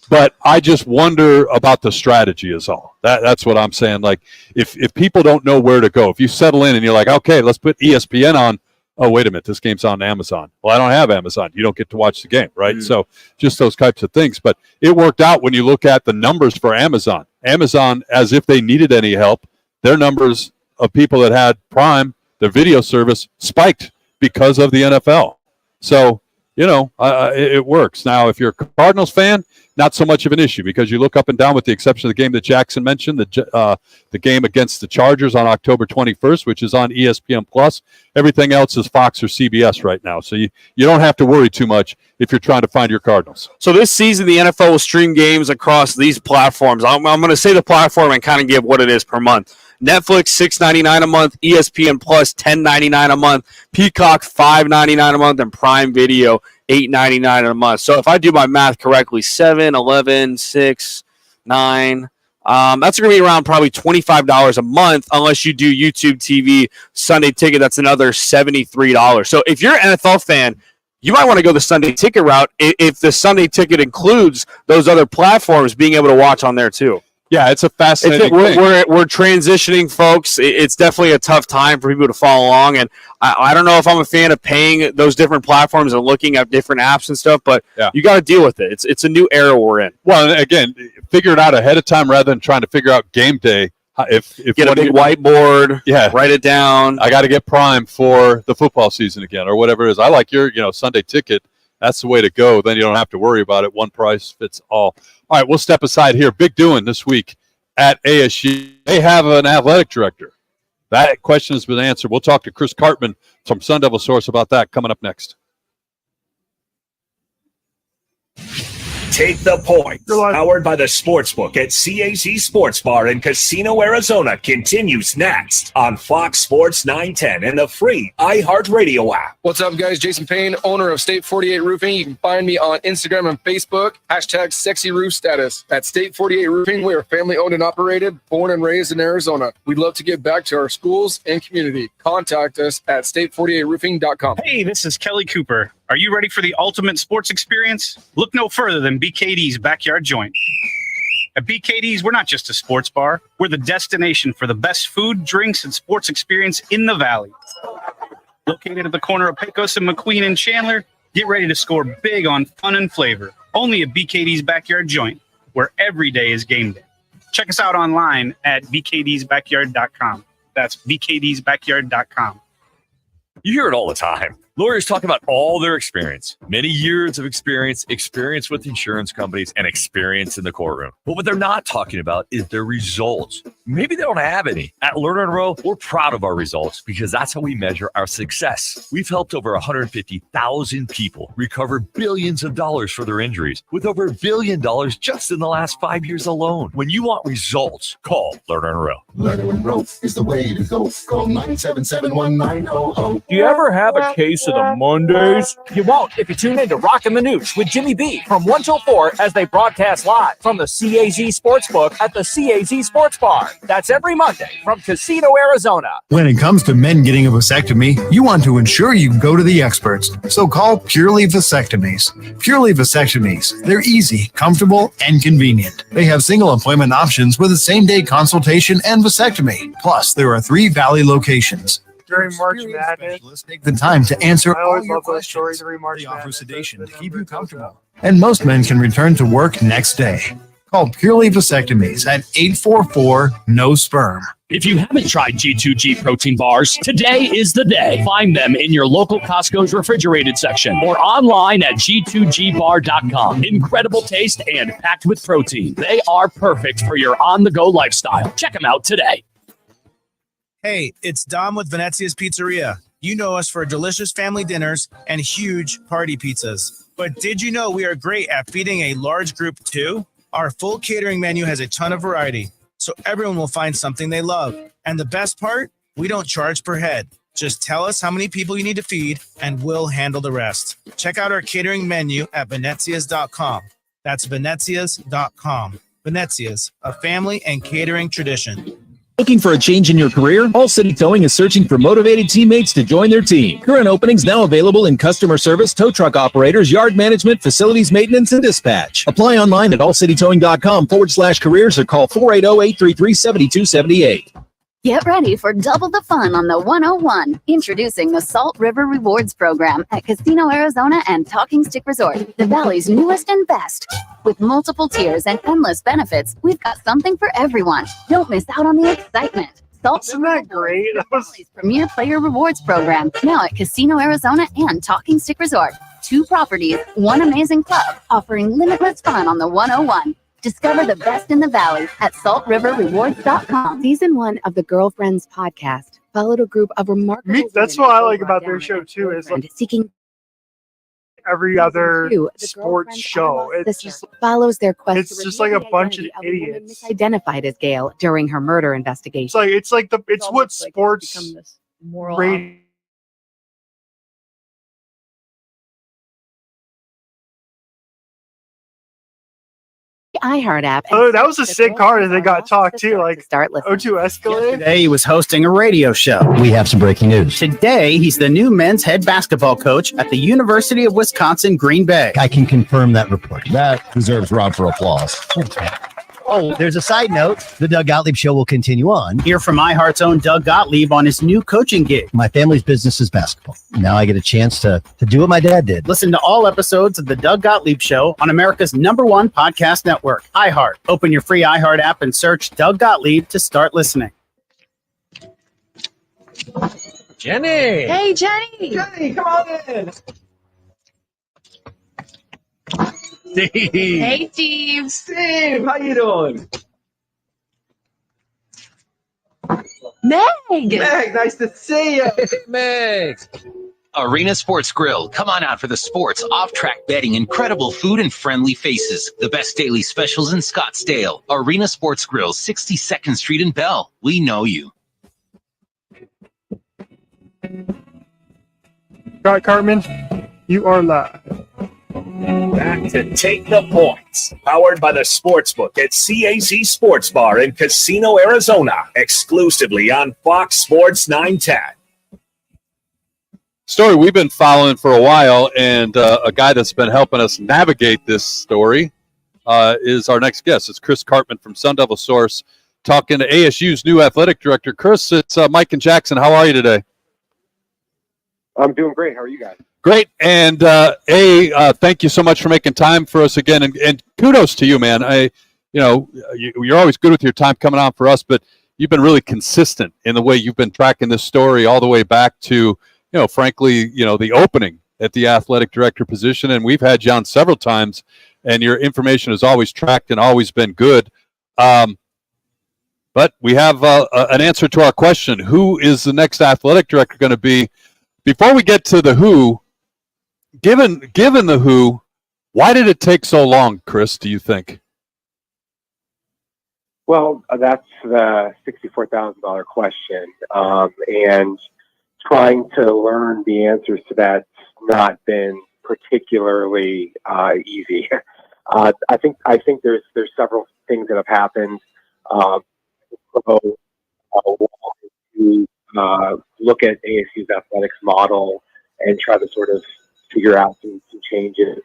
But I just wonder about the strategy is all. That's what I'm saying. Like, if people don't know where to go, if you settle in and you're like, okay, let's put ESPN on. Oh, wait a minute, this game's on Amazon. Well, I don't have Amazon. You don't get to watch the game, right? Mm. So just those types of things. But it worked out when you look at the numbers for Amazon. Amazon, as if they needed any help, their numbers of people that had Prime, their video service, spiked because of the NFL. So, it works. Now, if you're a Cardinals fan, not so much of an issue because you look up and down with the exception of the game that Jackson mentioned, the game against the Chargers on October 21st, which is on ESPN Plus. Everything else is Fox or CBS right now. So you don't have to worry too much if you're trying to find your Cardinals. So this season, the NFL will stream games across these platforms. I'm going to say the platform and kind of give what it is per month. Netflix, $6.99 a month. ESPN Plus, $10.99 a month. Peacock, $5.99 a month. And Prime Video, $8.99 a month. So if I do my math correctly, 7, 11, 6, 9. That's going to be around probably $25 a month unless you do YouTube TV Sunday Ticket. That's another $73. So if you're an NFL fan, you might want to go the Sunday Ticket route if the Sunday Ticket includes those other platforms being able to watch on there too. Yeah, it's a fascinating thing. We're transitioning, folks. It's definitely a tough time for people to follow along. And I don't know if I'm a fan of paying those different platforms and looking at different apps and stuff, but you got to deal with it. It's a new era we're in. Well, again, figure it out ahead of time rather than trying to figure out game day. If get a big whiteboard, write it down. I got to get Prime for the football season again or whatever it is. I like your Sunday Ticket. That's the way to go. Then you don't have to worry about it. One price fits all. All right, we'll step aside here. Big doing this week at ASU. They have an athletic director. That question has been answered. We'll talk to Chris Cartman from Sun Devil Source about that coming up next. Take the Points, powered by the Sportsbook at CAZ Sports Bar in Casino, Arizona, continues next on Fox Sports 910 and the free iHeartRadio app. What's up, guys? Jason Payne, owner of State 48 Roofing. You can find me on Instagram and Facebook, #SexyRoofStatus. At State 48 Roofing, we are family-owned and operated, born and raised in Arizona. We'd love to give back to our schools and community. Contact us at state48roofing.com. Hey, this is Kelly Cooper. Are you ready for the ultimate sports experience? Look no further than BKD's Backyard Joint. At BKD's, we're not just a sports bar. We're the destination for the best food, drinks, and sports experience in the Valley. Located at the corner of Pecos and McQueen and Chandler, get ready to score big on fun and flavor. Only at BKD's Backyard Joint, where every day is game day. Check us out online at bkdsbackyard.com. That's bkdsbackyard.com. You hear it all the time. Lawyers talk about all their experience, many years of experience with insurance companies, and experience in the courtroom. But what they're not talking about is their results. Maybe they don't have any. At Lerner & Rowe, we're proud of our results because that's how we measure our success. We've helped over 150,000 people recover billions of dollars for their injuries, with over $1 billion just in the last 5 years alone. When you want results, call Lerner & Rowe. Lerner & Rowe is the way to go. Call 977-1900. Do you ever have a case of the Mondays? You won't if you tune in to Rockin' the Nooch with Jimmy B from 1 till 4 as they broadcast live from the CAZ Sportsbook at the CAZ Sports Bar. That's every Monday from Casino, Arizona. When it comes to men getting a vasectomy, you want to ensure you go to the experts. So call Purely Vasectomies. Purely Vasectomies. They're easy, comfortable, and convenient. They have single appointment options with a same-day consultation and vasectomy. Plus, there are 3 Valley locations. During March Madness, take the time to answer I all always your love those questions. stories during March They offer Madness. sedation to keep you comfortable. And most men can return to work next day. Call Purely Vasectomies at 844-NO-SPERM. If you haven't tried G2G protein bars, today is the day. Find them in your local Costco's refrigerated section or online at g2gbar.com. Incredible taste and packed with protein. They are perfect for your on-the-go lifestyle. Check them out today. Hey, it's Dom with Venezia's Pizzeria. You know us for delicious family dinners and huge party pizzas. But did you know we are great at feeding a large group too? Our full catering menu has a ton of variety, so everyone will find something they love. And the best part? We don't charge per head. Just tell us how many people you need to feed, and we'll handle the rest. Check out our catering menu at Venezias.com. That's Venezias.com. Venezias, a family and catering tradition. Looking for a change in your career? All City Towing is searching for motivated teammates to join their team. Current openings now available in customer service, tow truck operators, yard management, facilities maintenance, and dispatch. Apply online at allcitytowing.com/careers or call 480-833-7278. Get ready for double the fun on the 101. Introducing the Salt River Rewards Program at Casino Arizona and Talking Stick Resort, the Valley's newest and best. With multiple tiers and endless benefits, we've got something for everyone. Don't miss out on the excitement. Salt River Rewards, the Valley's premier player rewards program, now at Casino Arizona and Talking Stick Resort. 2 properties, 1 amazing club, offering limitless fun on the 101. Discover the best in the Valley at saltriverrewards.com. Season 1 of the Girlfriends podcast followed a group of remarkable. That's what I like about their show too. Is like seeking every other sports show. It's just follows their quest. It's just like a bunch of idiots. Misidentified as Gail during her murder investigation. It's what sports radio. iHeart app. Oh, that was a sick car that they got talked to. Like O2 Escalade. Today he was hosting a radio show. We have some breaking news. Today he's the new men's head basketball coach at the University of Wisconsin Green Bay. I can confirm that report. That deserves round for applause. Oh, there's a side note. The Doug Gottlieb Show will continue on. Hear from iHeart's own Doug Gottlieb on his new coaching gig. My family's business is basketball. Now I get a chance to do what my dad did. Listen to all episodes of the Doug Gottlieb Show on America's #1 podcast network, iHeart. Open your free iHeart app and search Doug Gottlieb to start listening. Jenny! Hey, Jenny! Jenny, come on in! Steve! Hey, Steve! Steve, how you doing? Meg! Meg, nice to see you! Meg! Arena Sports Grill. Come on out for the sports, off-track betting, incredible food, and friendly faces. The best daily specials in Scottsdale. Arena Sports Grill, 62nd Street in Bell. We know you. Scott Cartman, you are live. Back to Take the Points, powered by the Sportsbook at CAZ Sports Bar in Casino, Arizona, exclusively on Fox Sports 910. Story we've been following for a while, and a guy that's been helping us navigate this story is our next guest. It's Chris Cartman from Sun Devil Source, talking to ASU's new athletic director. Chris, it's Mike and Jackson. How are you today? I'm doing great. How are you guys? Great. And thank you so much for making time for us again. And kudos to you, man. You're always good with your time coming on for us, but you've been really consistent in the way you've been tracking this story all the way back to, frankly, the opening at the athletic director position. And we've had you on several times, and your information has always tracked and always been good. But we have an answer to our question. Who is the next athletic director going to be? Before we get to the who, given the who, why did it take so long, Chris, do you think? Well, that's the $64,000 question. And trying to learn the answers to that's not been particularly easy. I think there's several things that have happened. Look at ASU's athletics model and try to sort of figure out some changes.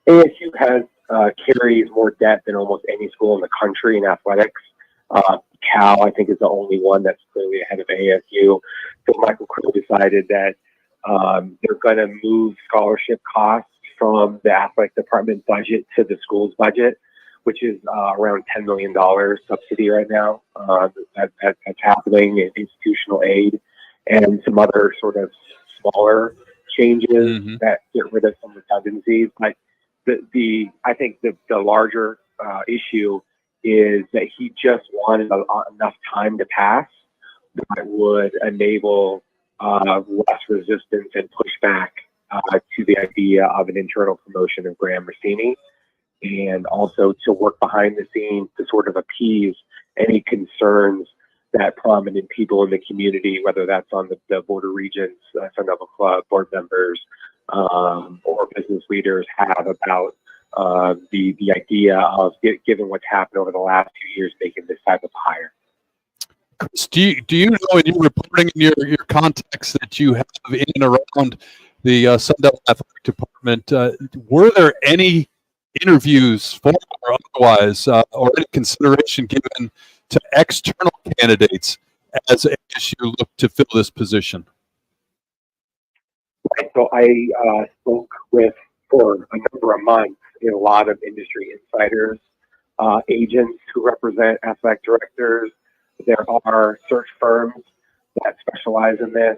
ASU carries more debt than almost any school in the country in athletics. Cal, I think, is the only one that's clearly ahead of ASU. So Michael Crow decided that they're going to move scholarship costs from the athletic department budget to the school's budget, which is around $10 million subsidy right now. That's happening in institutional aid and some other sort of smaller changes that get rid of some redundancies. But I think the larger issue is that he just wanted enough time to pass that would enable less resistance and pushback to the idea of an internal promotion of Graham Rossini, and also to work behind the scenes to sort of appease any concerns that prominent people in the community, whether that's on the Board of Regents, Sunbelt Club, board members, or business leaders have about the idea of, given what's happened over the last 2 years, making this type of hire. Chris, do you know in your reporting, in your contacts that you have in and around the Sunbelt Athletic Department, were there any interviews, formal or otherwise, or any consideration given to external candidates as ASU looked to fill this position? Right. So I spoke with, for a number of months, a lot of industry insiders, agents who represent athletic directors. There are search firms that specialize in this,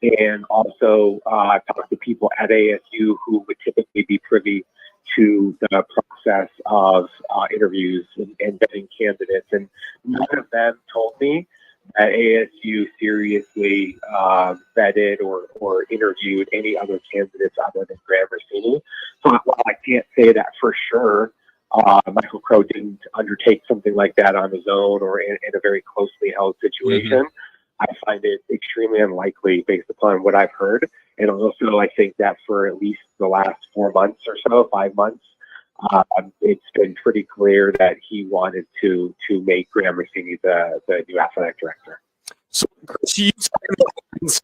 and also I've talked to people at ASU who would typically be privy to the process of interviews and vetting candidates. And none of them told me that ASU seriously vetted or interviewed any other candidates other than Graham Rossini. So while I can't say that for sure, Michael Crow didn't undertake something like that on his own or in a very closely held situation, I find it extremely unlikely based upon what I've heard. And also, I think that for at least the last 4 months or so, 5 months, it's been pretty clear that he wanted to make Graham Rossini the new athletic director. So, Chris, you talking about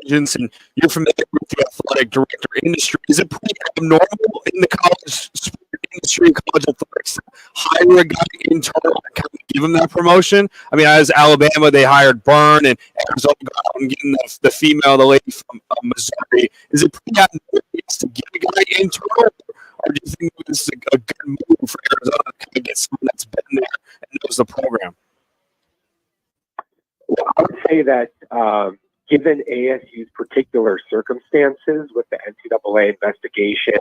agents, and you're familiar with the athletic director industry. Is it pretty abnormal in the college sport industry, college athletics, to hire a guy internal and kind of give him that promotion? I mean, as Alabama, they hired Byrne, and Arizona got out and getting the female, the lady from Missouri. Is it pretty abnormal to get a guy internal, or do you think this is a good move for Arizona to kind of get someone that's been there and knows the program? Well, I would say that given ASU's particular circumstances with the NCAA investigation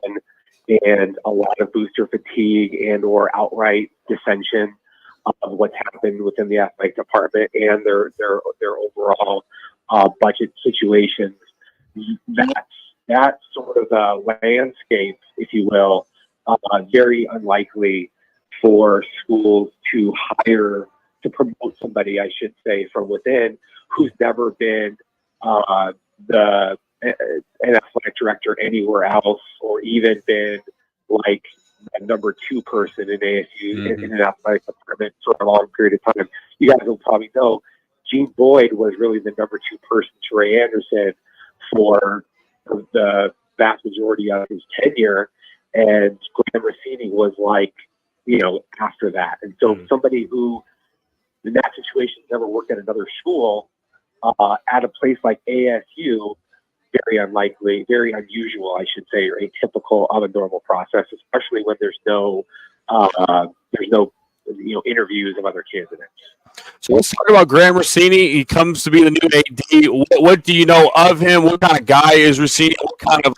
and a lot of booster fatigue and or outright dissension of what's happened within the athletic department and their overall budget situations, that sort of landscape, if you will, very unlikely for schools to hire, to promote somebody, I should say, from within who's never been an athletic director anywhere else, or even been like a number 2 person in ASU in an athletic department for a long period of time. You guys will probably know Gene Boyd was really the number 2 person to Ray Anderson for the vast majority of his tenure, and Graham Rossini was like, after that. And so somebody who in that situation never worked at another school, at a place like ASU, very unlikely, very unusual, I should say, or atypical of a normal process, especially when there's no interviews of other candidates. So let's talk about Graham Rossini. He comes to be the new AD. What do you know of him? What kind of guy is Rossini? What kind of,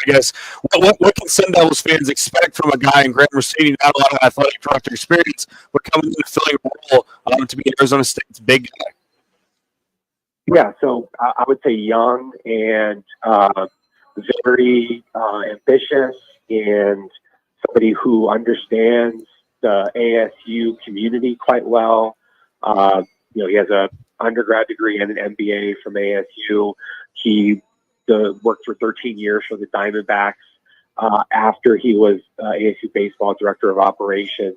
what can Sun Devils fans expect from a guy in Graham Rossini? Not a lot of athletic director experience, but coming in and filling a role to be Arizona State's big guy. Yeah, so I would say young and very ambitious, and somebody who understands the ASU community quite well. He has an undergrad degree and an MBA from ASU. He worked for 13 years for the Diamondbacks. After he was ASU baseball director of operations,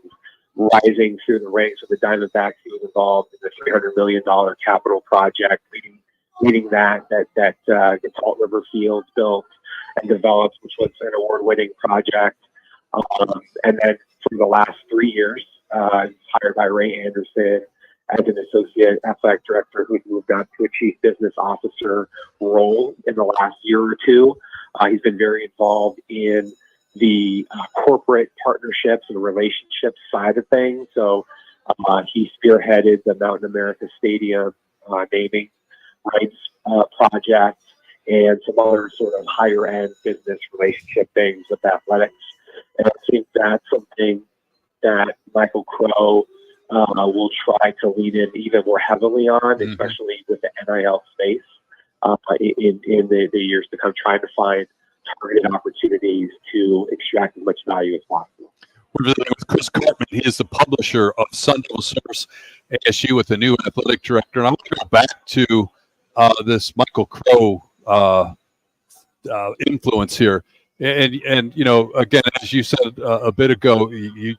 rising through the ranks of the Diamondbacks, he was involved in the $300 million capital project, leading that Galt River Fields built and developed, which was an award-winning project. And then for the last 3 years, hired by Ray Anderson as an associate athletic director, who moved up to a chief business officer role in the last year or two. He's been very involved in the corporate partnerships and relationships side of things. So he spearheaded the Mountain America Stadium naming rights project and some other sort of higher end business relationship things with athletics. And I think that's something that Michael Crow will try to lean in even more heavily on, especially with the NIL space. in the years to come, trying to find targeted opportunities to extract as much value as possible. We're visiting with Chris Cartman. He is the publisher of Sun Devil Source ASU with the new athletic director. And I want to go back to this Michael Crow influence here. And you know, again, as you said a bit ago,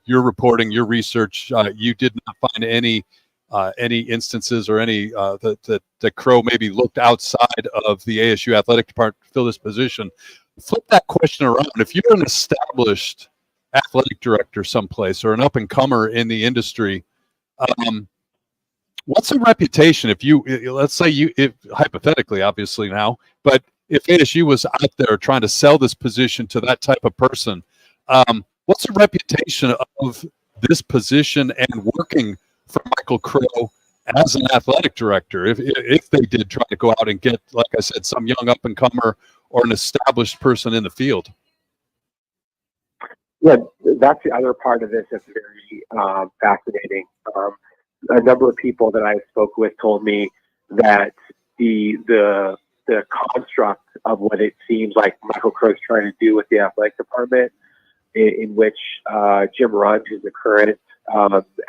your reporting, your research, you did not find any instances or any that Crow maybe looked outside of the ASU athletic department to fill this position. Flip that question around. If you're an established athletic director someplace or an up-and-comer in the industry, what's the reputation if you, let's say if hypothetically, obviously now, but if ASU was out there trying to sell this position to that type of person, what's the reputation of this position and working for Michael Crow as an athletic director if they did try to go out and get, like I said, some young up-and-comer or an established person in the field? Yeah, that's the other part of this that's very fascinating. A number of people that I spoke with told me that the construct of what it seems like Michael Crow's trying to do with the athletic department, in which Jim Rudd, who's the current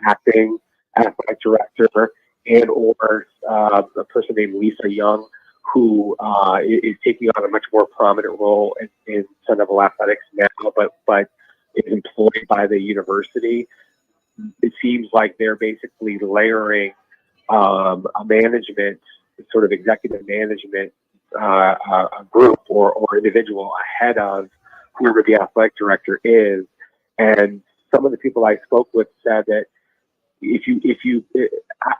acting athletic director, and or a person named Lisa Young, who is taking on a much more prominent role in Sun Devil Athletics now, but is employed by the university. It seems like they're basically layering a management, sort of executive management group or individual ahead of whoever the athletic director is. And some of the people I spoke with said that if you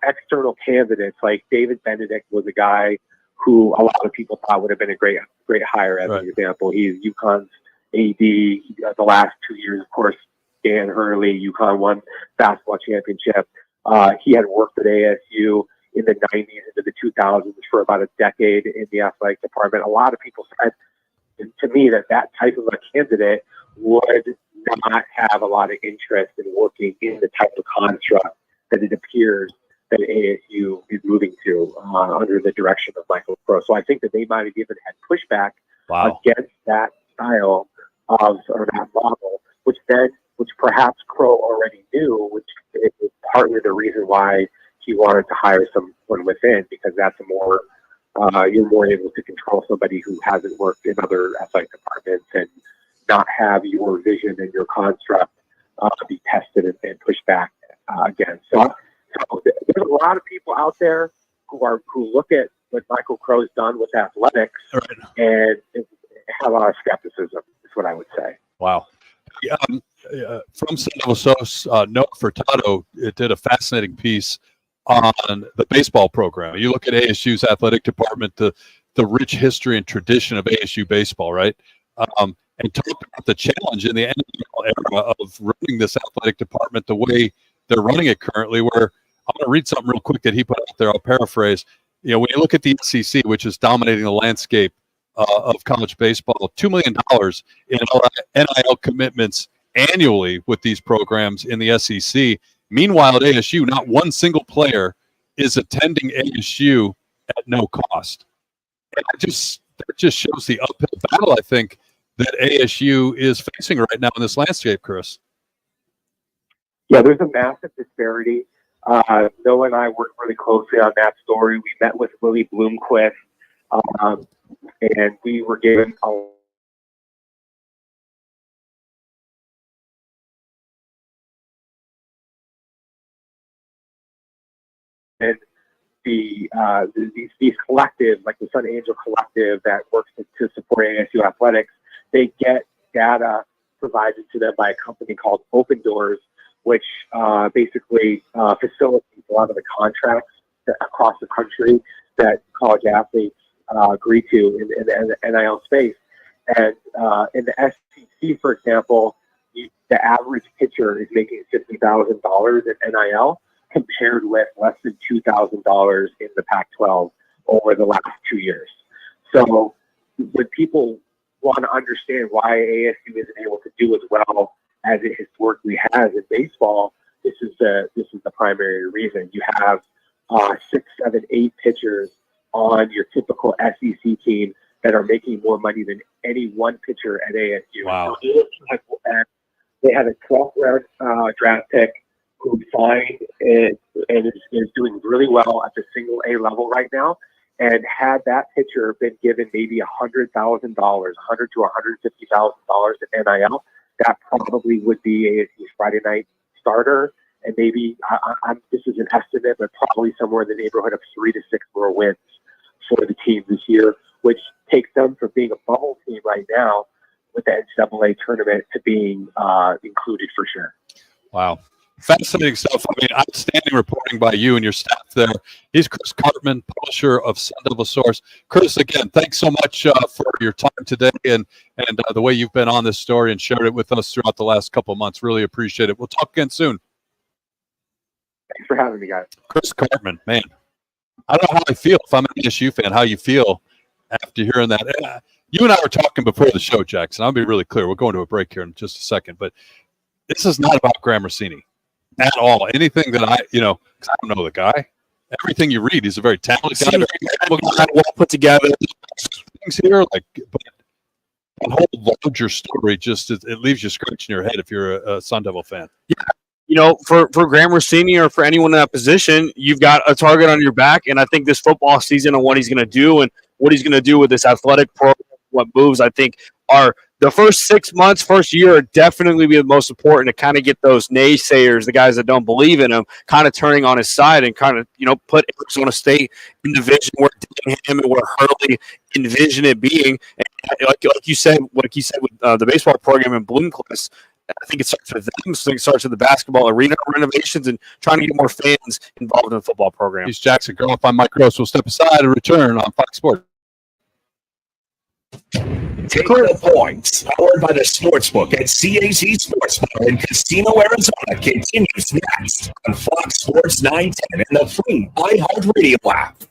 external candidates, like David Benedict was a guy who a lot of people thought would have been a great hire, as an example. He's UConn's AD. The last 2 years, of course, Dan Hurley, UConn won basketball championship. He had worked at ASU in the 90s into the 2000s for about a decade in the athletic department. A lot of people said to me that type of a candidate would not have a lot of interest in working in the type of construct that it appears that ASU is moving to under the direction of Michael Crow. So I think that they might have even had pushback against that style of, or that model, which perhaps Crow already knew, which is partly the reason why he wanted to hire someone within, because that's you're more able to control somebody who hasn't worked in other athletic departments and not have your vision and your construct be tested and pushed back against. So there's a lot of people out there who look at what Michael Crow's done with athletics and have a lot of skepticism, is what I would say. Wow. From San Jose, Noah Furtado did a fascinating piece on the baseball program. You look at ASU's athletic department, the rich history and tradition of ASU baseball, right? And talk about the challenge in the NFL era of running this athletic department the way they're running it currently, where I'm going to read something real quick that he put out there. I'll paraphrase. You know, when you look at the SEC, which is dominating the landscape of college baseball, $2 million in NIL commitments annually with these programs in the SEC. Meanwhile, at ASU, not one single player is attending ASU at no cost. And that just shows the uphill battle, I think, that ASU is facing right now in this landscape, Chris. Yeah, there's a massive disparity. Noah and I worked really closely on that story. We met with Willie Bloomquist, and we were given these collectives, like the Sun Angel Collective that works to support ASU athletics, they get data provided to them by a company called Open Doors, which basically facilitates a lot of the contracts across the country that college athletes agree to in the NIL space. And in the SEC, for example, the average pitcher is making $50,000 in NIL, compared with less than $2,000 in the Pac-12 over the last 2 years. So when people want to understand why ASU isn't able to do as well as it historically has in baseball, this is the primary reason. You have 6, 7, 8 pitchers on your typical SEC team that are making more money than any one pitcher at ASU. Wow. So they had a 12th round draft pick who signed and is doing really well at the single A level right now. And had that pitcher been given maybe $100,000, $100 to $150,000 in NIL, that probably would be ASU's Friday night starter. And maybe, this is an estimate, but probably somewhere in the neighborhood of 3 to 6 more wins for the team this year, which takes them from being a bubble team right now with the NCAA tournament to being included for sure. Wow. Fascinating stuff. I mean, outstanding reporting by you and your staff there. He's Chris Cartman, publisher of Sun Devil Source. Chris, again, thanks so much for your time today and the way you've been on this story and shared it with us throughout the last couple of months. Really appreciate it. We'll talk again soon. Thanks for having me, guys. Chris Cartman, man, I don't know how I feel. If I'm an ASU fan, how you feel after hearing that. You and I were talking before the show, Jackson. I'll be really clear. We're going to a break here in just a second, but this is not about Graham Rossini at all. Anything that I don't know the guy. Everything you read, he's a very talented guy, very well put together. Things here, but the whole larger story just it leaves you scratching your head if you're a Sun Devil fan. Yeah. For Graham Rossini or for anyone in that position, you've got a target on your back, and I think this football season and what he's going to do and what he's going to do with this athletic program, what moves, I think are the first 6 months, first year are definitely be the most important to kind of get those naysayers, the guys that don't believe in him, kind of turning on his side and kind of, put Arizona State in the vision where Dillingham and where Hurley envision it being. And like you said with the baseball program in Bloomquist, I think it starts with them. I think it starts with the basketball arena renovations and trying to get more fans involved in the football program. He's Jackson Groff. I'm Mike Gross. We'll step aside and return on Fox Sports. Take the points. Powered by the Sportsbook at CAZ Sports Bar in Casino, Arizona continues next on Fox Sports 910 and the free iHeartRadio app.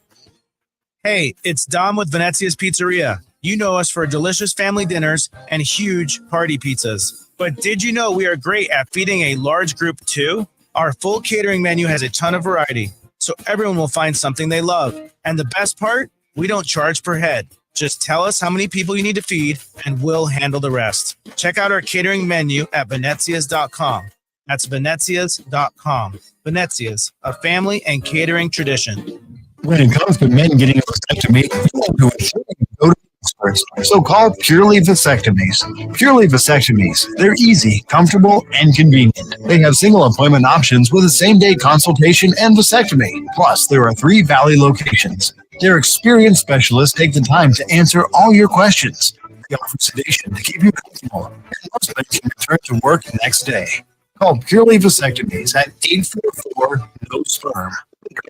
Hey, it's Dom with Venezia's Pizzeria. You know us for delicious family dinners and huge party pizzas. But did you know we are great at feeding a large group too? Our full catering menu has a ton of variety, so everyone will find something they love. And the best part? We don't charge per head. Just tell us how many people you need to feed, and we'll handle the rest. Check out our catering menu at Venezias.com. That's Venezias.com. Venezias, a family and catering tradition. When it comes to men getting a vasectomy, you want to ensure you go to experts. So call Purely Vasectomies. Purely Vasectomies. They're easy, comfortable, and convenient. They have single appointment options with a same-day consultation and vasectomy. Plus, there are 3 Valley locations. Their experienced specialists take the time to answer all your questions. They offer sedation to keep you comfortable, and most men can return to work the next day. Call Purely Vasectomies at 844-NO-SPERM.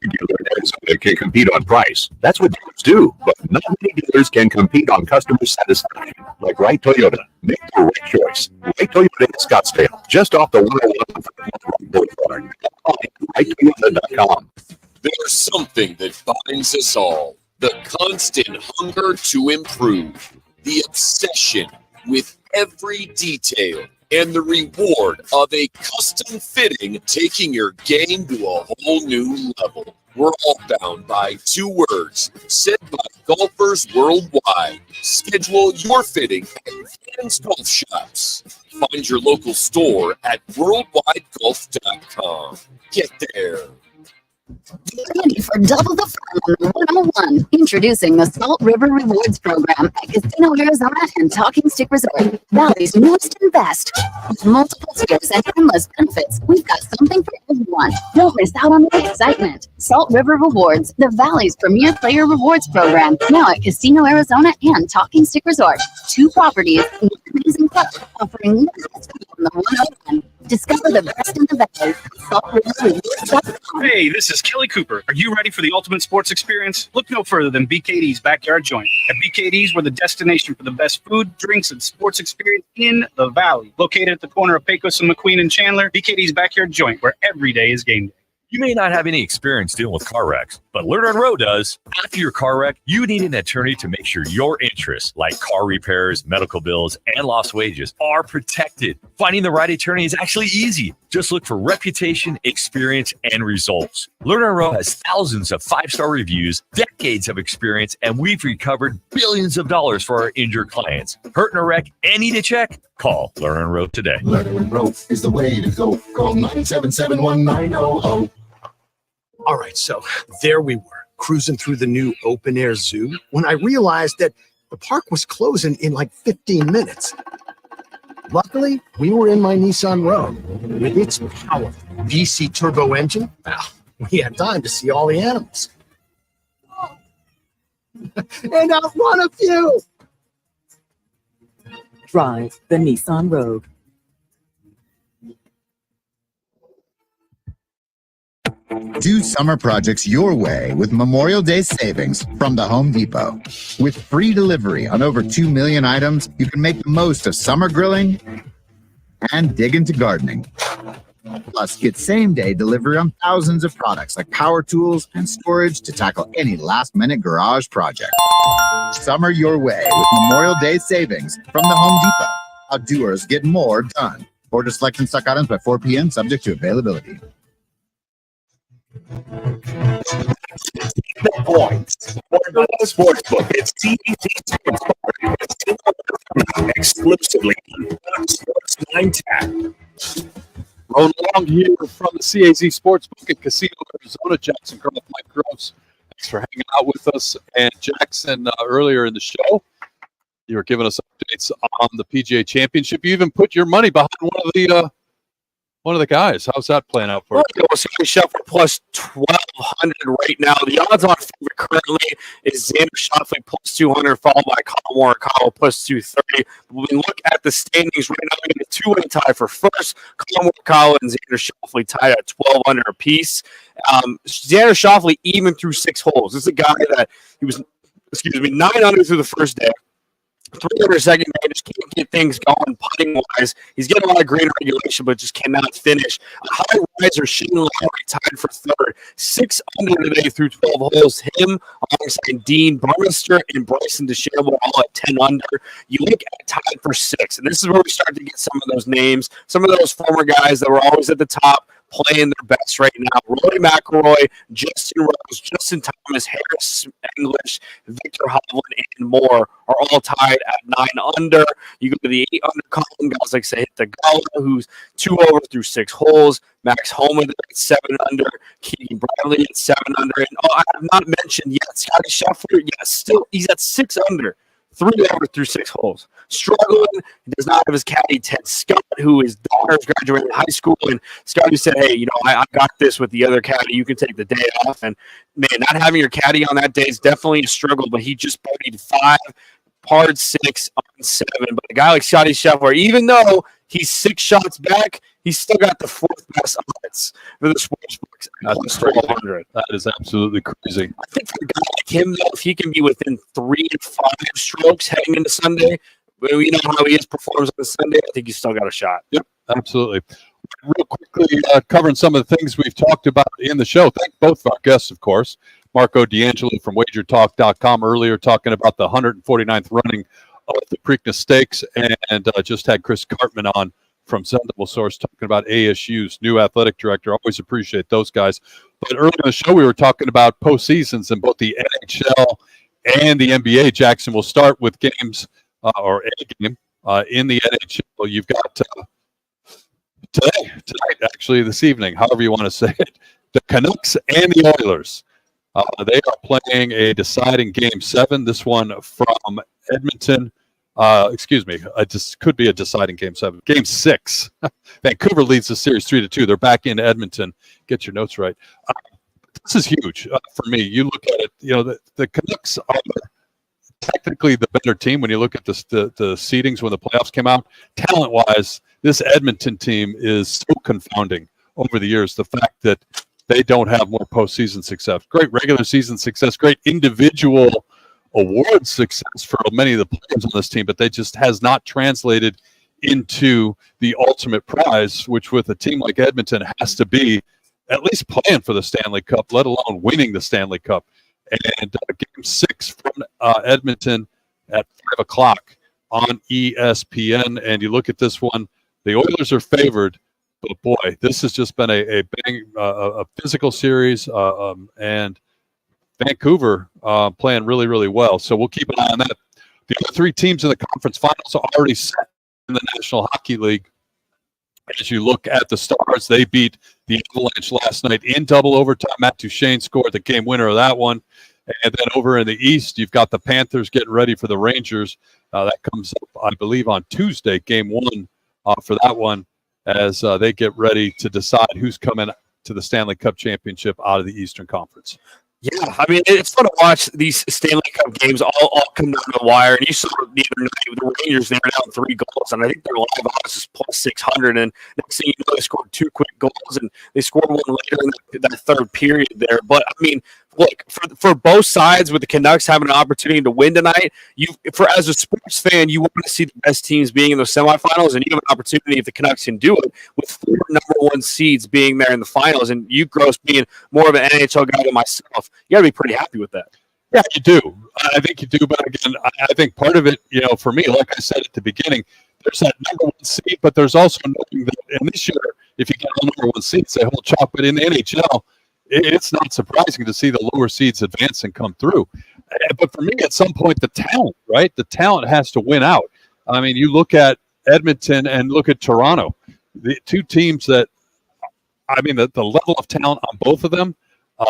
Dealer in Arizona can compete on price. That's what dealers do, but not many dealers can compete on customer satisfaction. Like Wright Toyota. Make the right choice. Wright Toyota in Scottsdale, just off the 101 Boulevard. WrightToyota.com. There's something that binds us all. The constant hunger to improve. The obsession with every detail. And the reward of a custom fitting taking your game to a whole new level. We're all bound by 2 words said by golfers worldwide. Schedule your fitting at Fans Golf Shops. Find your local store at worldwidegolf.com. Get there. Ready for double the fun on the 101. Introducing the Salt River Rewards Program at Casino, Arizona and Talking Stick Resort. Valley's newest and best. With multiple tiers and endless benefits, we've got something for everyone. Don't miss out on the excitement. Salt River Rewards, the Valley's premier player rewards program. Now at Casino, Arizona and Talking Stick Resort. 2 properties in an amazing club offering the best on the 101. Discover the best in the Valley. SaltRiverRewards.com. Hey, this is Kelly Cooper. Are you ready for the ultimate sports experience? Look no further than BKD's Backyard Joint. At BKD's, we're the destination for the best food, drinks, and sports experience in the Valley. Located at the corner of Pecos and McQueen and Chandler, BKD's Backyard Joint, where every day is game day. You may not have any experience dealing with car wrecks, but Learn on Road does. After your car wreck, you need an attorney to make sure your interests, like car repairs, medical bills, and lost wages, are protected. Finding the right attorney is actually easy. Just look for reputation, experience, and results. Lerner Row has thousands of 5-star reviews, decades of experience, and we've recovered billions of dollars for our injured clients. Hurt in a wreck and need a check? Call Lerner Row today. Lerner & Rowe is the way to go. Call 977-1900. All right, so there we were, cruising through the new open-air zoo when I realized that the park was closing in like 15 minutes. Luckily, we were in my Nissan Rogue. With its powerful VC turbo engine, well, we had time to see all the animals. And outrun a few! Drive the Nissan Rogue. Do summer projects your way with Memorial Day savings from the Home Depot. With free delivery on over 2 million items, you can make the most of summer grilling and dig into gardening. Plus, get same-day delivery on thousands of products like power tools and storage to tackle any last-minute garage project. Summer your way with Memorial Day savings from the Home Depot. How doers get more done. Order select and stock items by 4 p.m. subject to availability. The points. Sportsbook. It's CEG Sports exclusively on Fox Sports 910. Rolling along here from the CAZ Sportsbook in Casino, Arizona. Jackson Croft, Mike Gross. Thanks for hanging out with us. And Jackson, earlier in the show, you were giving us updates on the PGA Championship. You even put your money behind one of the guys. How's that playing out for you? Scotty Scheffler plus 1,200 right now. The odds-on favorite currently is Xander Schauffele plus 200, followed by Colin Morikawa plus 230. When we look at the standings right now, we get a two-way tie for first. Colin Morikawa and Xander Schauffele tied at 1,200 apiece. Xander Schauffele even through 6 holes. This is a guy that he was, 900 through the first day. 300 second day, just can't get things going putting wise. He's getting a lot of green regulation, but just cannot finish. A high riser, Shane Lowry tied for third. 6 under today through 12 holes. Him alongside Dean Burmester and Bryson DeChambeau all at 10 under. You look at tied for 6, and this is where we start to get some of those names, some of those former guys that were always at the top, playing their best right now. Rory McIlroy, Justin Rose, Justin Thomas, Harris English, Victor Hovland, and more are all tied at 9 under. You go to the 8 under column, guys like Sahith Theegala, who's 2 over through 6 holes. Max Homa at 7 under. Keegan Bradley at 7 under. And I have not mentioned yet Scotty Scheffler. Yeah, still he's at 6 under. 3 over through 6 holes. Struggling. He does not have his caddy, Ted Scott, who his daughter's graduated high school. And Scotty said, hey, I got this with the other caddy. You can take the day off. And, man, not having your caddy on that day is definitely a struggle. But he just birdied 5, parred 6 on 7. But a guy like Scotty Scheffler, even though he's 6 shots back, he's still got the 4th best odds for the sports books. That's 1,200. That is absolutely crazy. I think for a guy like him, though, if he can be within 3 to 5 strokes heading into Sunday, we know how he performs on Sunday. I think he's still got a shot. Yep, absolutely. Real quickly, covering some of the things we've talked about in the show. Thank both of our guests, of course. Marco D'Angelo from WagerTalk.com earlier talking about the 149th running of the Preakness Stakes, and just had Chris Cartman on from Sendable Source talking about ASU's new athletic director. Always appreciate those guys. But earlier in the show, we were talking about postseasons in both the NHL and the NBA. Jackson will start with games or a game in the NHL. You've got tonight, actually, this evening, however you want to say it, the Canucks and the Oilers. They are playing a deciding Game 7. This one from Edmonton. This could be a deciding Game 7. Game 6. Vancouver leads the series 3-2. They're back in Edmonton. Get your notes right. This is huge for me. You look at it, the Canucks are technically the better team when you look at the seedings when the playoffs came out. Talent-wise, this Edmonton team is so confounding over the years. The fact that they don't have more postseason success. Great regular season success, great individual award success for many of the players on this team, but they just has not translated into the ultimate prize, which with a team like Edmonton has to be at least playing for the Stanley Cup, let alone winning the Stanley Cup. And Game 6 from Edmonton at 5 o'clock on ESPN. And you look at this one, the Oilers are favored But boy, this has just been a physical series, and Vancouver playing really, really well. So we'll keep an eye on that. The other three teams in the conference finals are already set in the National Hockey League. As you look at the Stars, they beat the Avalanche last night in double overtime. Matt Duchene scored the game winner of that one. And then over in the East, you've got the Panthers getting ready for the Rangers. That comes up, I believe, on Tuesday, game one for that one, as they get ready to decide who's coming to the Stanley Cup Championship out of the Eastern Conference. Yeah, I mean, it's fun to watch these Stanley Cup games all come down to the wire. And you saw the other night with the Rangers, they were down 3 goals, and I think their live odds is plus 600. And next thing you know, they scored 2 quick goals, and they scored one later in that third period there. But, I mean, look, for both sides, with the Canucks having an opportunity to win tonight, as a sports fan, you want to see the best teams being in those semifinals, and you have an opportunity, if the Canucks can do it, with 4 number 1 seeds being there in the finals, and you, Gross, being more of an NHL guy than myself, you got to be pretty happy with that. Yeah, you do. I think you do. But again, I think part of it, for me, like I said at the beginning, there's that number 1 seed, but there's also knowing that, and this year, if you get a number 1 seed, they hold chalk. But in the NHL, it's not surprising to see the lower seeds advance and come through. But for me, at some point, the talent, right? The talent has to win out. I mean, you look at Edmonton and look at Toronto, the two teams that, I mean, the level of talent on both of them,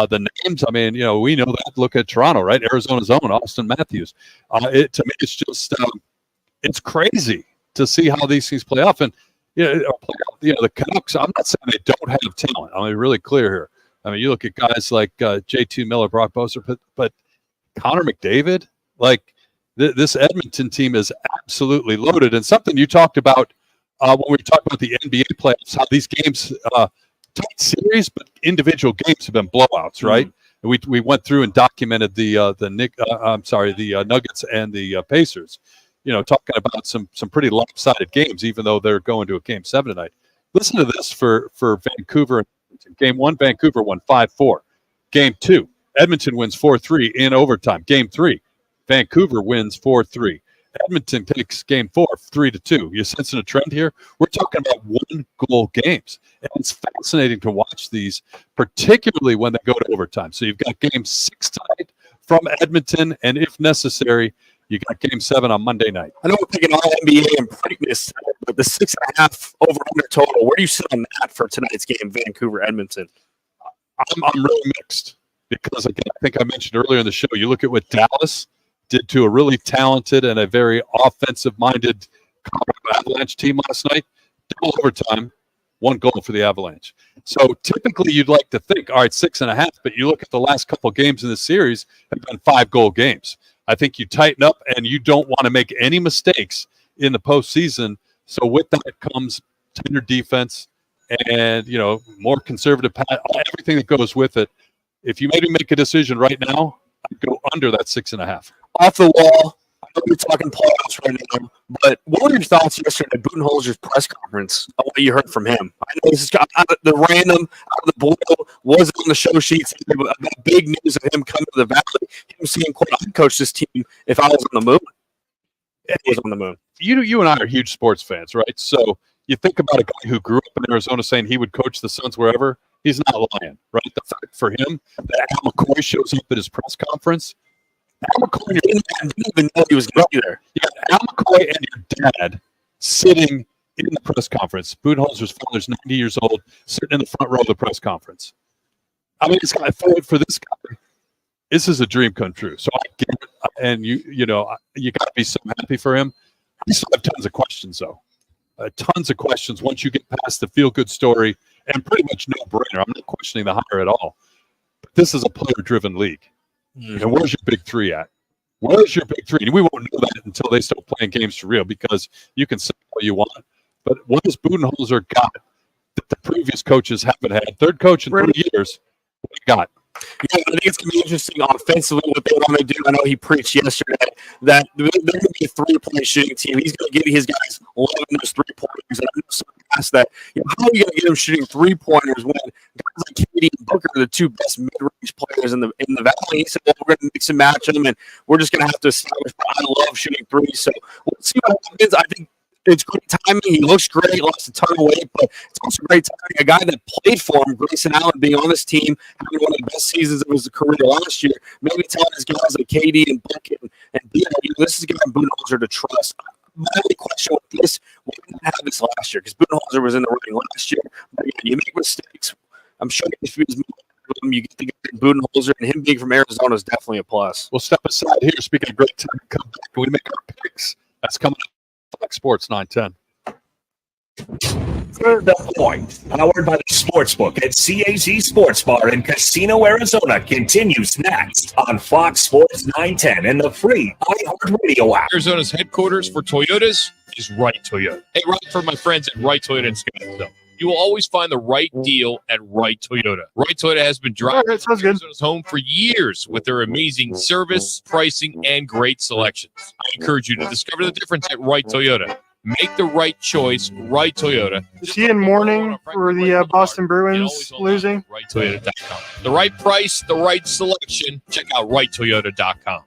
the names, I mean, we know that. Look at Toronto, right? Arizona's own Austin Matthews. To me, it's just, it's crazy to see how these things play off. And, the Canucks, I'm not saying they don't have talent. I'm really clear here. I mean, you look at guys like J.T. Miller, Brock Boeser, but Connor McDavid, like this Edmonton team is absolutely loaded. And something you talked about when we talked about the NBA playoffs, how these games, tight series, but individual games have been blowouts, right? Mm-hmm. We went through and documented the Nuggets and the Pacers. Talking about some pretty lopsided games, even though they're going to a game 7 tonight. Listen to this for Vancouver. Game 1, Vancouver won 5-4. Game 2, Edmonton wins 4-3 in overtime. Game 3, Vancouver wins 4-3. Edmonton takes game 4, 3-2. You sensing a trend here? We're talking about 1-goal games. And it's fascinating to watch these, particularly when they go to overtime. So you've got game 6 tonight from Edmonton, and if necessary, you got game 7 on Monday night. I know we're picking all NBA and Preakness, but the 6.5 over-under total, where do you sit on that for tonight's game, Vancouver-Edmonton? I'm really mixed because, again, I think I mentioned earlier in the show, you look at what Dallas did to a really talented and a very offensive-minded Colorado Avalanche team last night. Double overtime, 1 goal for the Avalanche. So typically you'd like to think, all right, 6.5, but you look at the last couple games in this series have been 5-goal games. I think you tighten up and you don't want to make any mistakes in the postseason. So with that comes tighter defense and, more conservative, everything that goes with it. If you maybe make a decision right now, I'd go under that 6.5. Off the wall, I know we're talking playoffs right now, but what were your thoughts yesterday at Budenholzer's press conference on what you heard from him? I know this is the random, out of the blue, wasn't on the show sheets, about big news of him coming to the Valley, him saying, quote, I'd coach this team if I was on the moon. It was on the moon. You and I are huge sports fans, right? So you think about a guy who grew up in Arizona saying he would coach the Suns wherever. He's not lying, right? The fact for him that Al McCoy shows up at his press conference, Al McCoy didn't even know he was going to be there. You got Al McCoy and your dad sitting in the press conference. Budenholzer's father's 90 years old, sitting in the front row of the press conference. I mean, it's for this guy, this is a dream come true. So I get it, and you got to be so happy for him. I still have tons of questions, though. Tons of questions once you get past the feel-good story, and pretty much no-brainer. I'm not questioning the hire at all. But this is a player-driven league. And where's your big 3 at? Where's your big 3? And we won't know that until they start playing games for real, because you can say what you want. But what has Budenholzer got that the previous coaches haven't had? Third coach in 30 years. What you got? Yeah, I think it's going to be interesting offensively what they want to do. I know he preached yesterday that they're going to be a 3-point shooting team. He's going to give his guys 11 those 3-pointers. And I know someone asked that, how are you going to get them shooting 3-pointers when guys like Katie and Booker are the 2 best mid-range players in the Valley? He said, well, we're going to mix and match them, and we're just going to have to establish. But I love shooting 3s, so we'll see what happens. I think It's great timing. He looks great, lost a ton of weight, but it's also great timing. A guy that played for him, Grayson Allen, being on this team, having one of the best seasons of his career last year, maybe telling his guys like KD and Bucket and this is a guy Budenholzer to trust. My only question with this, we didn't have this last year because Budenholzer was in the running last year. But yeah, you make mistakes. I'm sure if he was you get the guy Budenholzer, and him being from Arizona is definitely a plus. We'll step aside here. Speaking of great time, come back. We make our picks. That's coming up. Fox Sports 910. The Point, powered by the Sportsbook at CAZ Sports Bar in Casino, Arizona, continues next on Fox Sports 910 and the free iHeartRadio app. Arizona's headquarters for Toyotas is Wright Toyota. Hey, right for my friends at Wright Toyota in Scottsdale. You will always find the right deal at Wright Toyota. Wright Toyota has been driving Arizona's home for years with their amazing service, pricing, and great selections. I encourage you to discover the difference at Wright Toyota. Make the right choice, Wright Toyota. Is he in mourning for the Boston Bruins losing? WrightToyota.com. The right price, the right selection. Check out WrightToyota.com.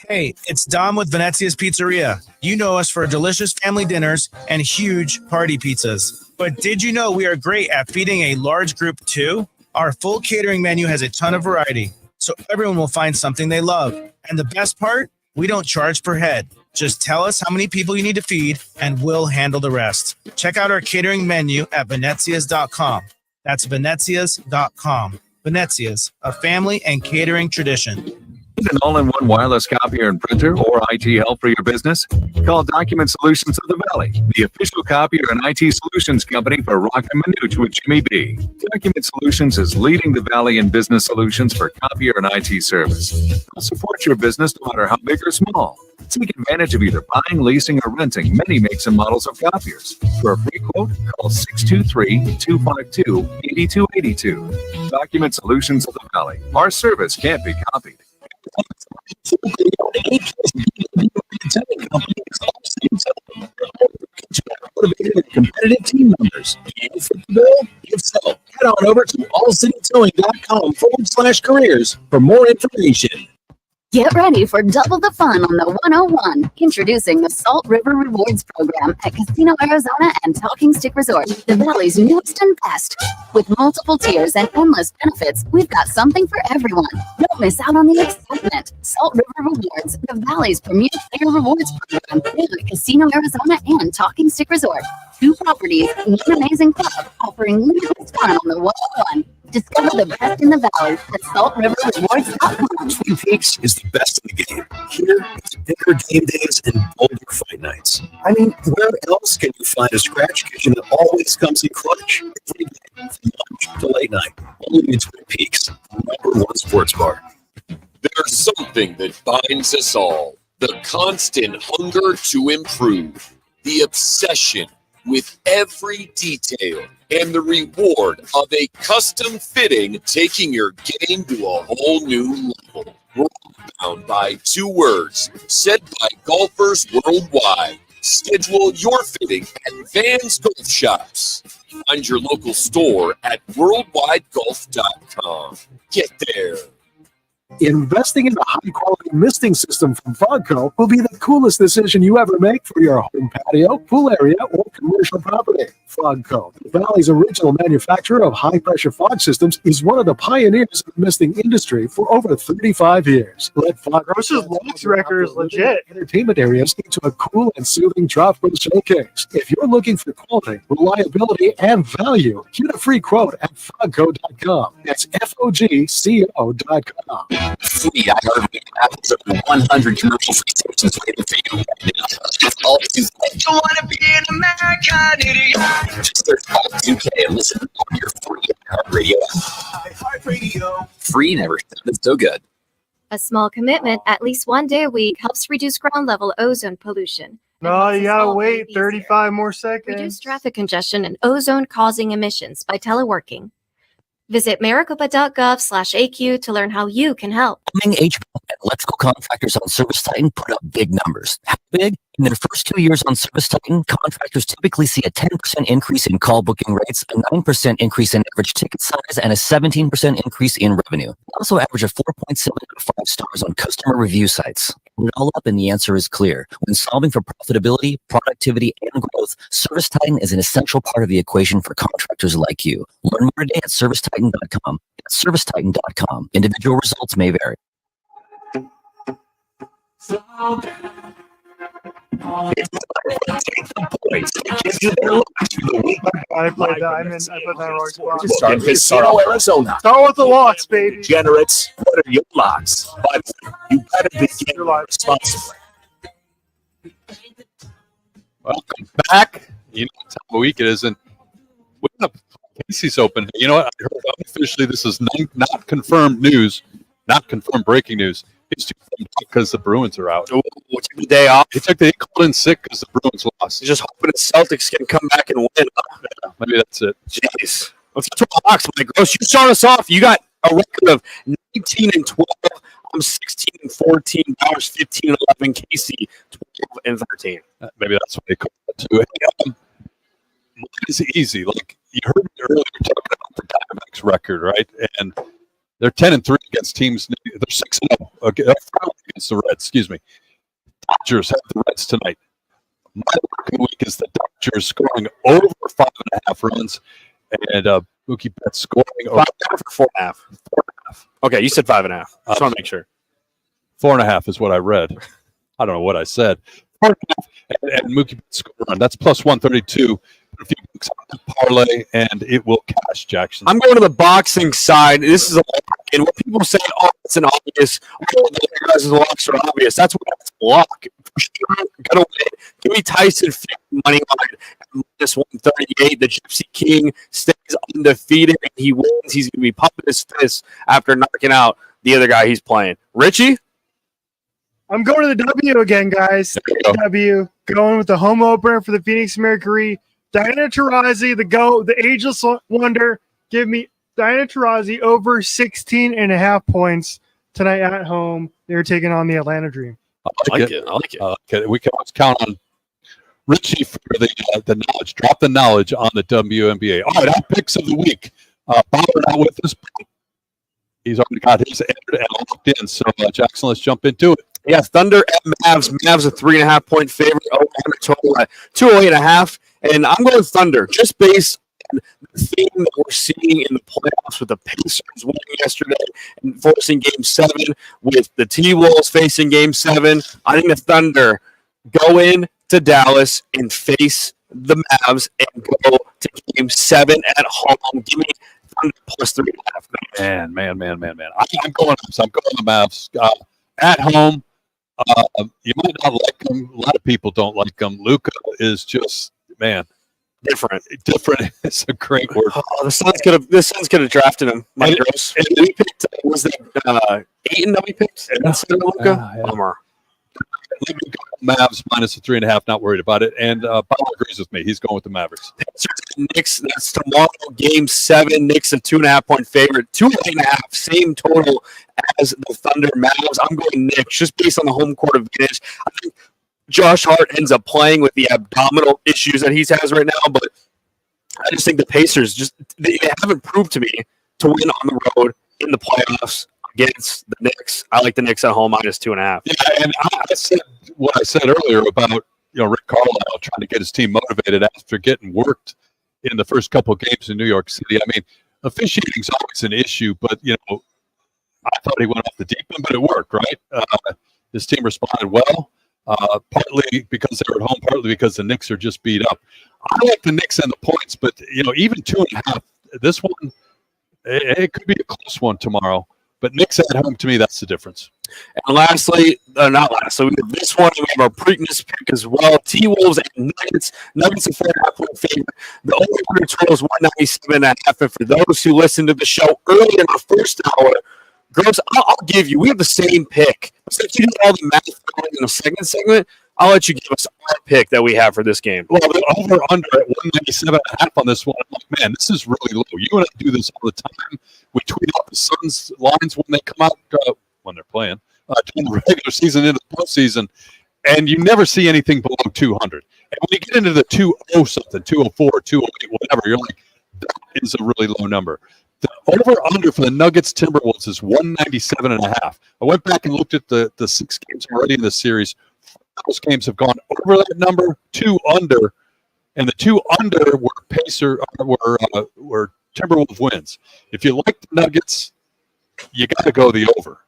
Hey, it's Dom with Venezia's Pizzeria. You know us for delicious family dinners and huge party pizzas. But did you know we are great at feeding a large group too? Our full catering menu has a ton of variety, so everyone will find something they love. And the best part? We don't charge per head. Just tell us how many people you need to feed, and we'll handle the rest. Check out our catering menu at Venezias.com. That's Venezias.com. Venezias, a family and catering tradition. Need an all-in-one wireless copier and printer or IT help for your business? Call Document Solutions of the Valley, the official copier and IT solutions company for Rock and Minute with Jimmy B. Document Solutions is leading the Valley in business solutions for copier and IT service. They'll support your business no matter how big or small. Take advantage of either buying, leasing, or renting many makes and models of copiers. For a free quote, call 623-252-8282. Document Solutions of the Valley. Our service can't be copied. Competitive team members. Can you fit the bill? If so, head on over to allcitytowing.com/careers for more information. Get ready for double the fun on the 101. Introducing the Salt River Rewards Program at Casino, Arizona and Talking Stick Resort, the Valley's newest and best. With multiple tiers and endless benefits, we've got something for everyone. Don't miss out on the excitement. Salt River Rewards, the Valley's premier player rewards program, now at Casino, Arizona and Talking Stick Resort. 2 properties, one amazing club, offering limitless fun on the 101. Discover the best in the Valley at saltriverrewards.com. Twin Peaks is the best in the game. Here, it's bigger game days and bolder fight nights. I mean, where else can you find a scratch kitchen that always comes in clutch? Every day, from lunch to late night. Only in Twin Peaks, #1 sports bar. There's something that binds us all. The constant hunger to improve. The obsession with every detail. And the reward of a custom fitting, taking your game to a whole new level. We're bound by 2 words, said by golfers worldwide. Schedule your fitting at Vans Golf Shops. Find your local store at worldwidegolf.com. Get there. Investing in a high-quality misting system from Fogco will be the coolest decision you ever make for your home patio, pool area, or commercial property. Fogco, the Valley's original manufacturer of high-pressure fog systems, is one of the pioneers of the misting industry for over 35 years. Let Fogco Gross's Lux record is legit. entertainment areas into a cool and soothing tropical showcase. If you're looking for quality, reliability, and value, get a free quote at fogco.com. That's FOGCO.com. Free iHeartRadio app has over 100 commercial-free stations waiting for you right now. Just all you want to be an American idiot. Just search all 2K and listen on your free iHeartRadio app. iHeartRadio. Free never sounded so good. A small commitment at least 1 day a week helps reduce ground-level ozone pollution. No, you gotta wait 35 more seconds. Reduce traffic congestion and ozone-causing emissions by teleworking. Visit maricopa.gov/AQ to learn how you can help. HVAC and electrical contractors on ServiceTitan put up big numbers. How big? In their first 2 years on ServiceTitan, contractors typically see a 10% increase in call booking rates, a 9% increase in average ticket size, and a 17% increase in revenue. They also average a 4.7 out of 5 stars on customer review sites. Add it all up, and the answer is clear. When solving for profitability, productivity, and growth, ServiceTitan is an essential part of the equation for contractors like you. Learn more today at ServiceTitan.com. That's ServiceTitan.com. Individual results may vary. I played that. I put that wrong spot. Start with Casino Arizona. Start with the locks, baby. Degenerates, what are your locks? But you better begin responsibly. Welcome back. You know what time of week it is, and we have Casey's open. You know what? I heard unofficially this is not confirmed news, not confirmed breaking news. He's too because the Bruins are out. Took the day off. He called in sick because the Bruins lost. He's just hoping the Celtics can come back and win. Yeah, maybe that's it. Jeez. Let's get to the box, Mike Gross. You start us off. You got a record of 19-12. I'm 16-14. Bowers 15-11. Casey 12-13. Maybe that's what they call it too. Mine is easy. Like you heard me earlier talking about the Diamondbacks record, right? And they're 10-3 against teams. They're 6-0 against the Reds. Excuse me. Dodgers have the Reds tonight. My record week is the Dodgers scoring over 5.5 runs, and Mookie Betts scoring 5.5 or 4.5. 4.5. Okay, you said 5.5. I just want to make sure. 4.5 is what I read. I don't know what I said. 4.5, and Mookie Betts scoring a run. That's plus 132. A few bucks on the parlay, and it will cash, Jackson. I'm going to the boxing side. This is a lock. And when people say, oh, it's an obvious, oh, the guys' locks are obvious. That's what it's a lock. For sure, gonna win. Give me Tyson Fury money line at minus 138. The Gypsy King stays undefeated, and he wins. He's going to be pumping his fist after knocking out the other guy he's playing. Richie? I'm going to the W again, guys. W. Going with the home opener for the Phoenix Mercury. Diana Taurasi, the ageless wonder. Give me Diana Taurasi over 16.5 points tonight at home. They're taking on the Atlanta Dream. I like it. Okay. We can always count on Richie for the knowledge. Drop the knowledge on the WNBA. All right, our picks of the week. Bauer out with us. He's already got his entered and locked in. So, Jackson, let's jump into it. Yeah, Thunder at Mavs. Mavs a 3.5 point favorite. Over total at 208.5. And I'm going Thunder just based on the theme that we're seeing in the playoffs with the Pacers winning yesterday and forcing Game 7, with the T-Wolves facing Game 7. I think the Thunder go in to Dallas and face the Mavs and go to Game 7 at home. Give me Thunder plus 3.5. Man. I'm going the Mavs. At home, you might not like them. A lot of people don't like them. Luka is just, man, different. It's a great word. Oh, the Suns could have drafted him. Mike Gross. We picked. Was that Ayton that we picked instead of Luka? Bummer. Let me go Mavs minus 3.5. Not worried about it. And Bob agrees with me. He's going with the Mavericks. Knicks. That's tomorrow. Game 7. Knicks a 2.5 point favorite. 2.5. Same total as the Thunder Mavs. I'm going Knicks just based on the home court advantage. I think Josh Hart ends up playing with the abdominal issues that he has right now, but I just think the Pacers they haven't proved to me to win on the road in the playoffs against the Knicks. I like the Knicks at home minus 2.5. Yeah, and I said what I said earlier about Rick Carlisle trying to get his team motivated after getting worked in the first couple of games in New York City. I mean, officiating is always an issue, but I thought he went off the deep end, but it worked, right? His team responded well. Partly because they're at home, partly because the Knicks are just beat up. I like the Knicks and the points, but even 2.5. This one, it could be a close one tomorrow. But Knicks at home, to me, that's the difference. And lastly, not lastly, we have this one. We have our Preakness pick as well. T-Wolves and Nuggets. Nuggets a 4.5 point favorite. The over-under total is 197.5. And for those who listened to the show early in the first hour, girls, I'll give you. We have the same pick. Since you did all the math in the second segment, I'll let you give us our pick that we have for this game. Well, the over-under at 197.5 on this one. I'm like, man, this is really low. You and I do this all the time. We tweet out the Suns lines when they come out, when they're playing, during the regular season into the postseason, and you never see anything below 200. And when you get into the 200 something, 204, 208, whatever, you're like, that is a really low number. The over-under for the Nuggets Timberwolves is 197.5. I went back and looked at the 6 games already in the series. Those games have gone over that number, 2 under, and the 2 under were Timberwolves wins. If you like the Nuggets, you got to go the over.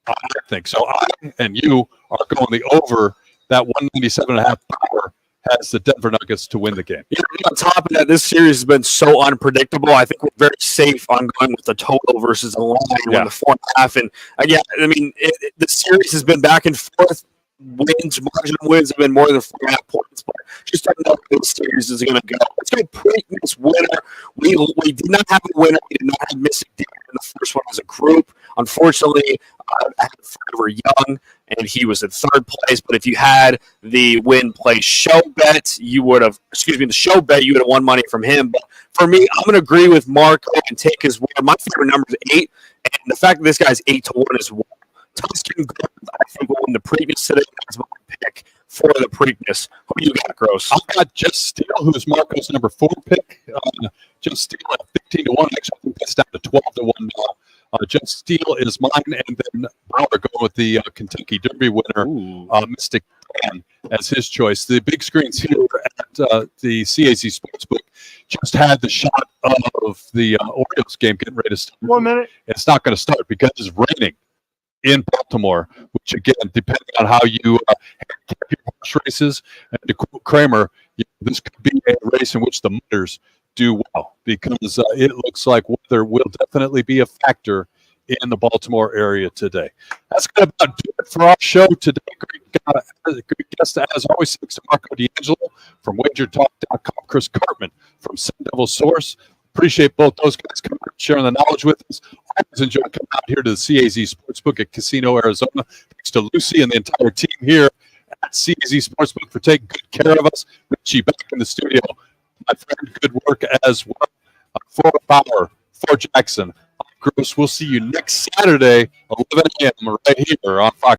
I think so. I and you are going the over. That 197.5 power has the Denver Nuggets to win the game. Yeah, on top of that, this series has been so unpredictable. I think we're very safe on going with the total versus the line when the 4.5. And again, I mean, the series has been back and forth. Margin of wins have been more than 4.5 points, but just don't know where this series is going to go. Let's go Preakness winner. We did not have a winner. We did not have missing in the first one as a group. Unfortunately, I had Forever Young, and he was in 3rd place. But if you had the win play show bet, you would have, the show bet, you would have won money from him. But for me, I'm going to agree with Marco and take his winner. My favorite number is 8, and the fact that this guy's 8-1 is 1. Tuscan Gold, I think, will win the Preakness today. That's my pick for the Preakness. Who do you got, Gross? I've got Just Steele, who's Marco's number 4 pick. Just Steele at 15-1. Actually, I think that's down to 12-1 now. Just Steele is mine, and then Bauer going with the Kentucky Derby winner, Mystic Dan, as his choice. The big screens here at the CAZ Sportsbook just had the shot of the Orioles game getting ready to start. 1 minute. It's not going to start because it's raining in Baltimore, which, again, depending on how you handicap your horse races, and to quote Kramer, this could be a race in which the mutters do well, because it looks like weather will definitely be a factor in the Baltimore area today. That's going to about do it for our show today. Great guest, as always, thanks to Marco D'Angelo from WagerTalk.com, Chris Cartman from Sun Devil Source. Appreciate both those guys coming out and sharing the knowledge with us. I always enjoy coming out here to the CAZ Sportsbook at Casino, Arizona. Thanks to Lucy and the entire team here at CAZ Sportsbook for taking good care of us. Richie back in the studio. My friend, good work as well. For Bauer, for Jackson. I'm Gross. We'll see you next Saturday, 11 a.m. right here on Fox.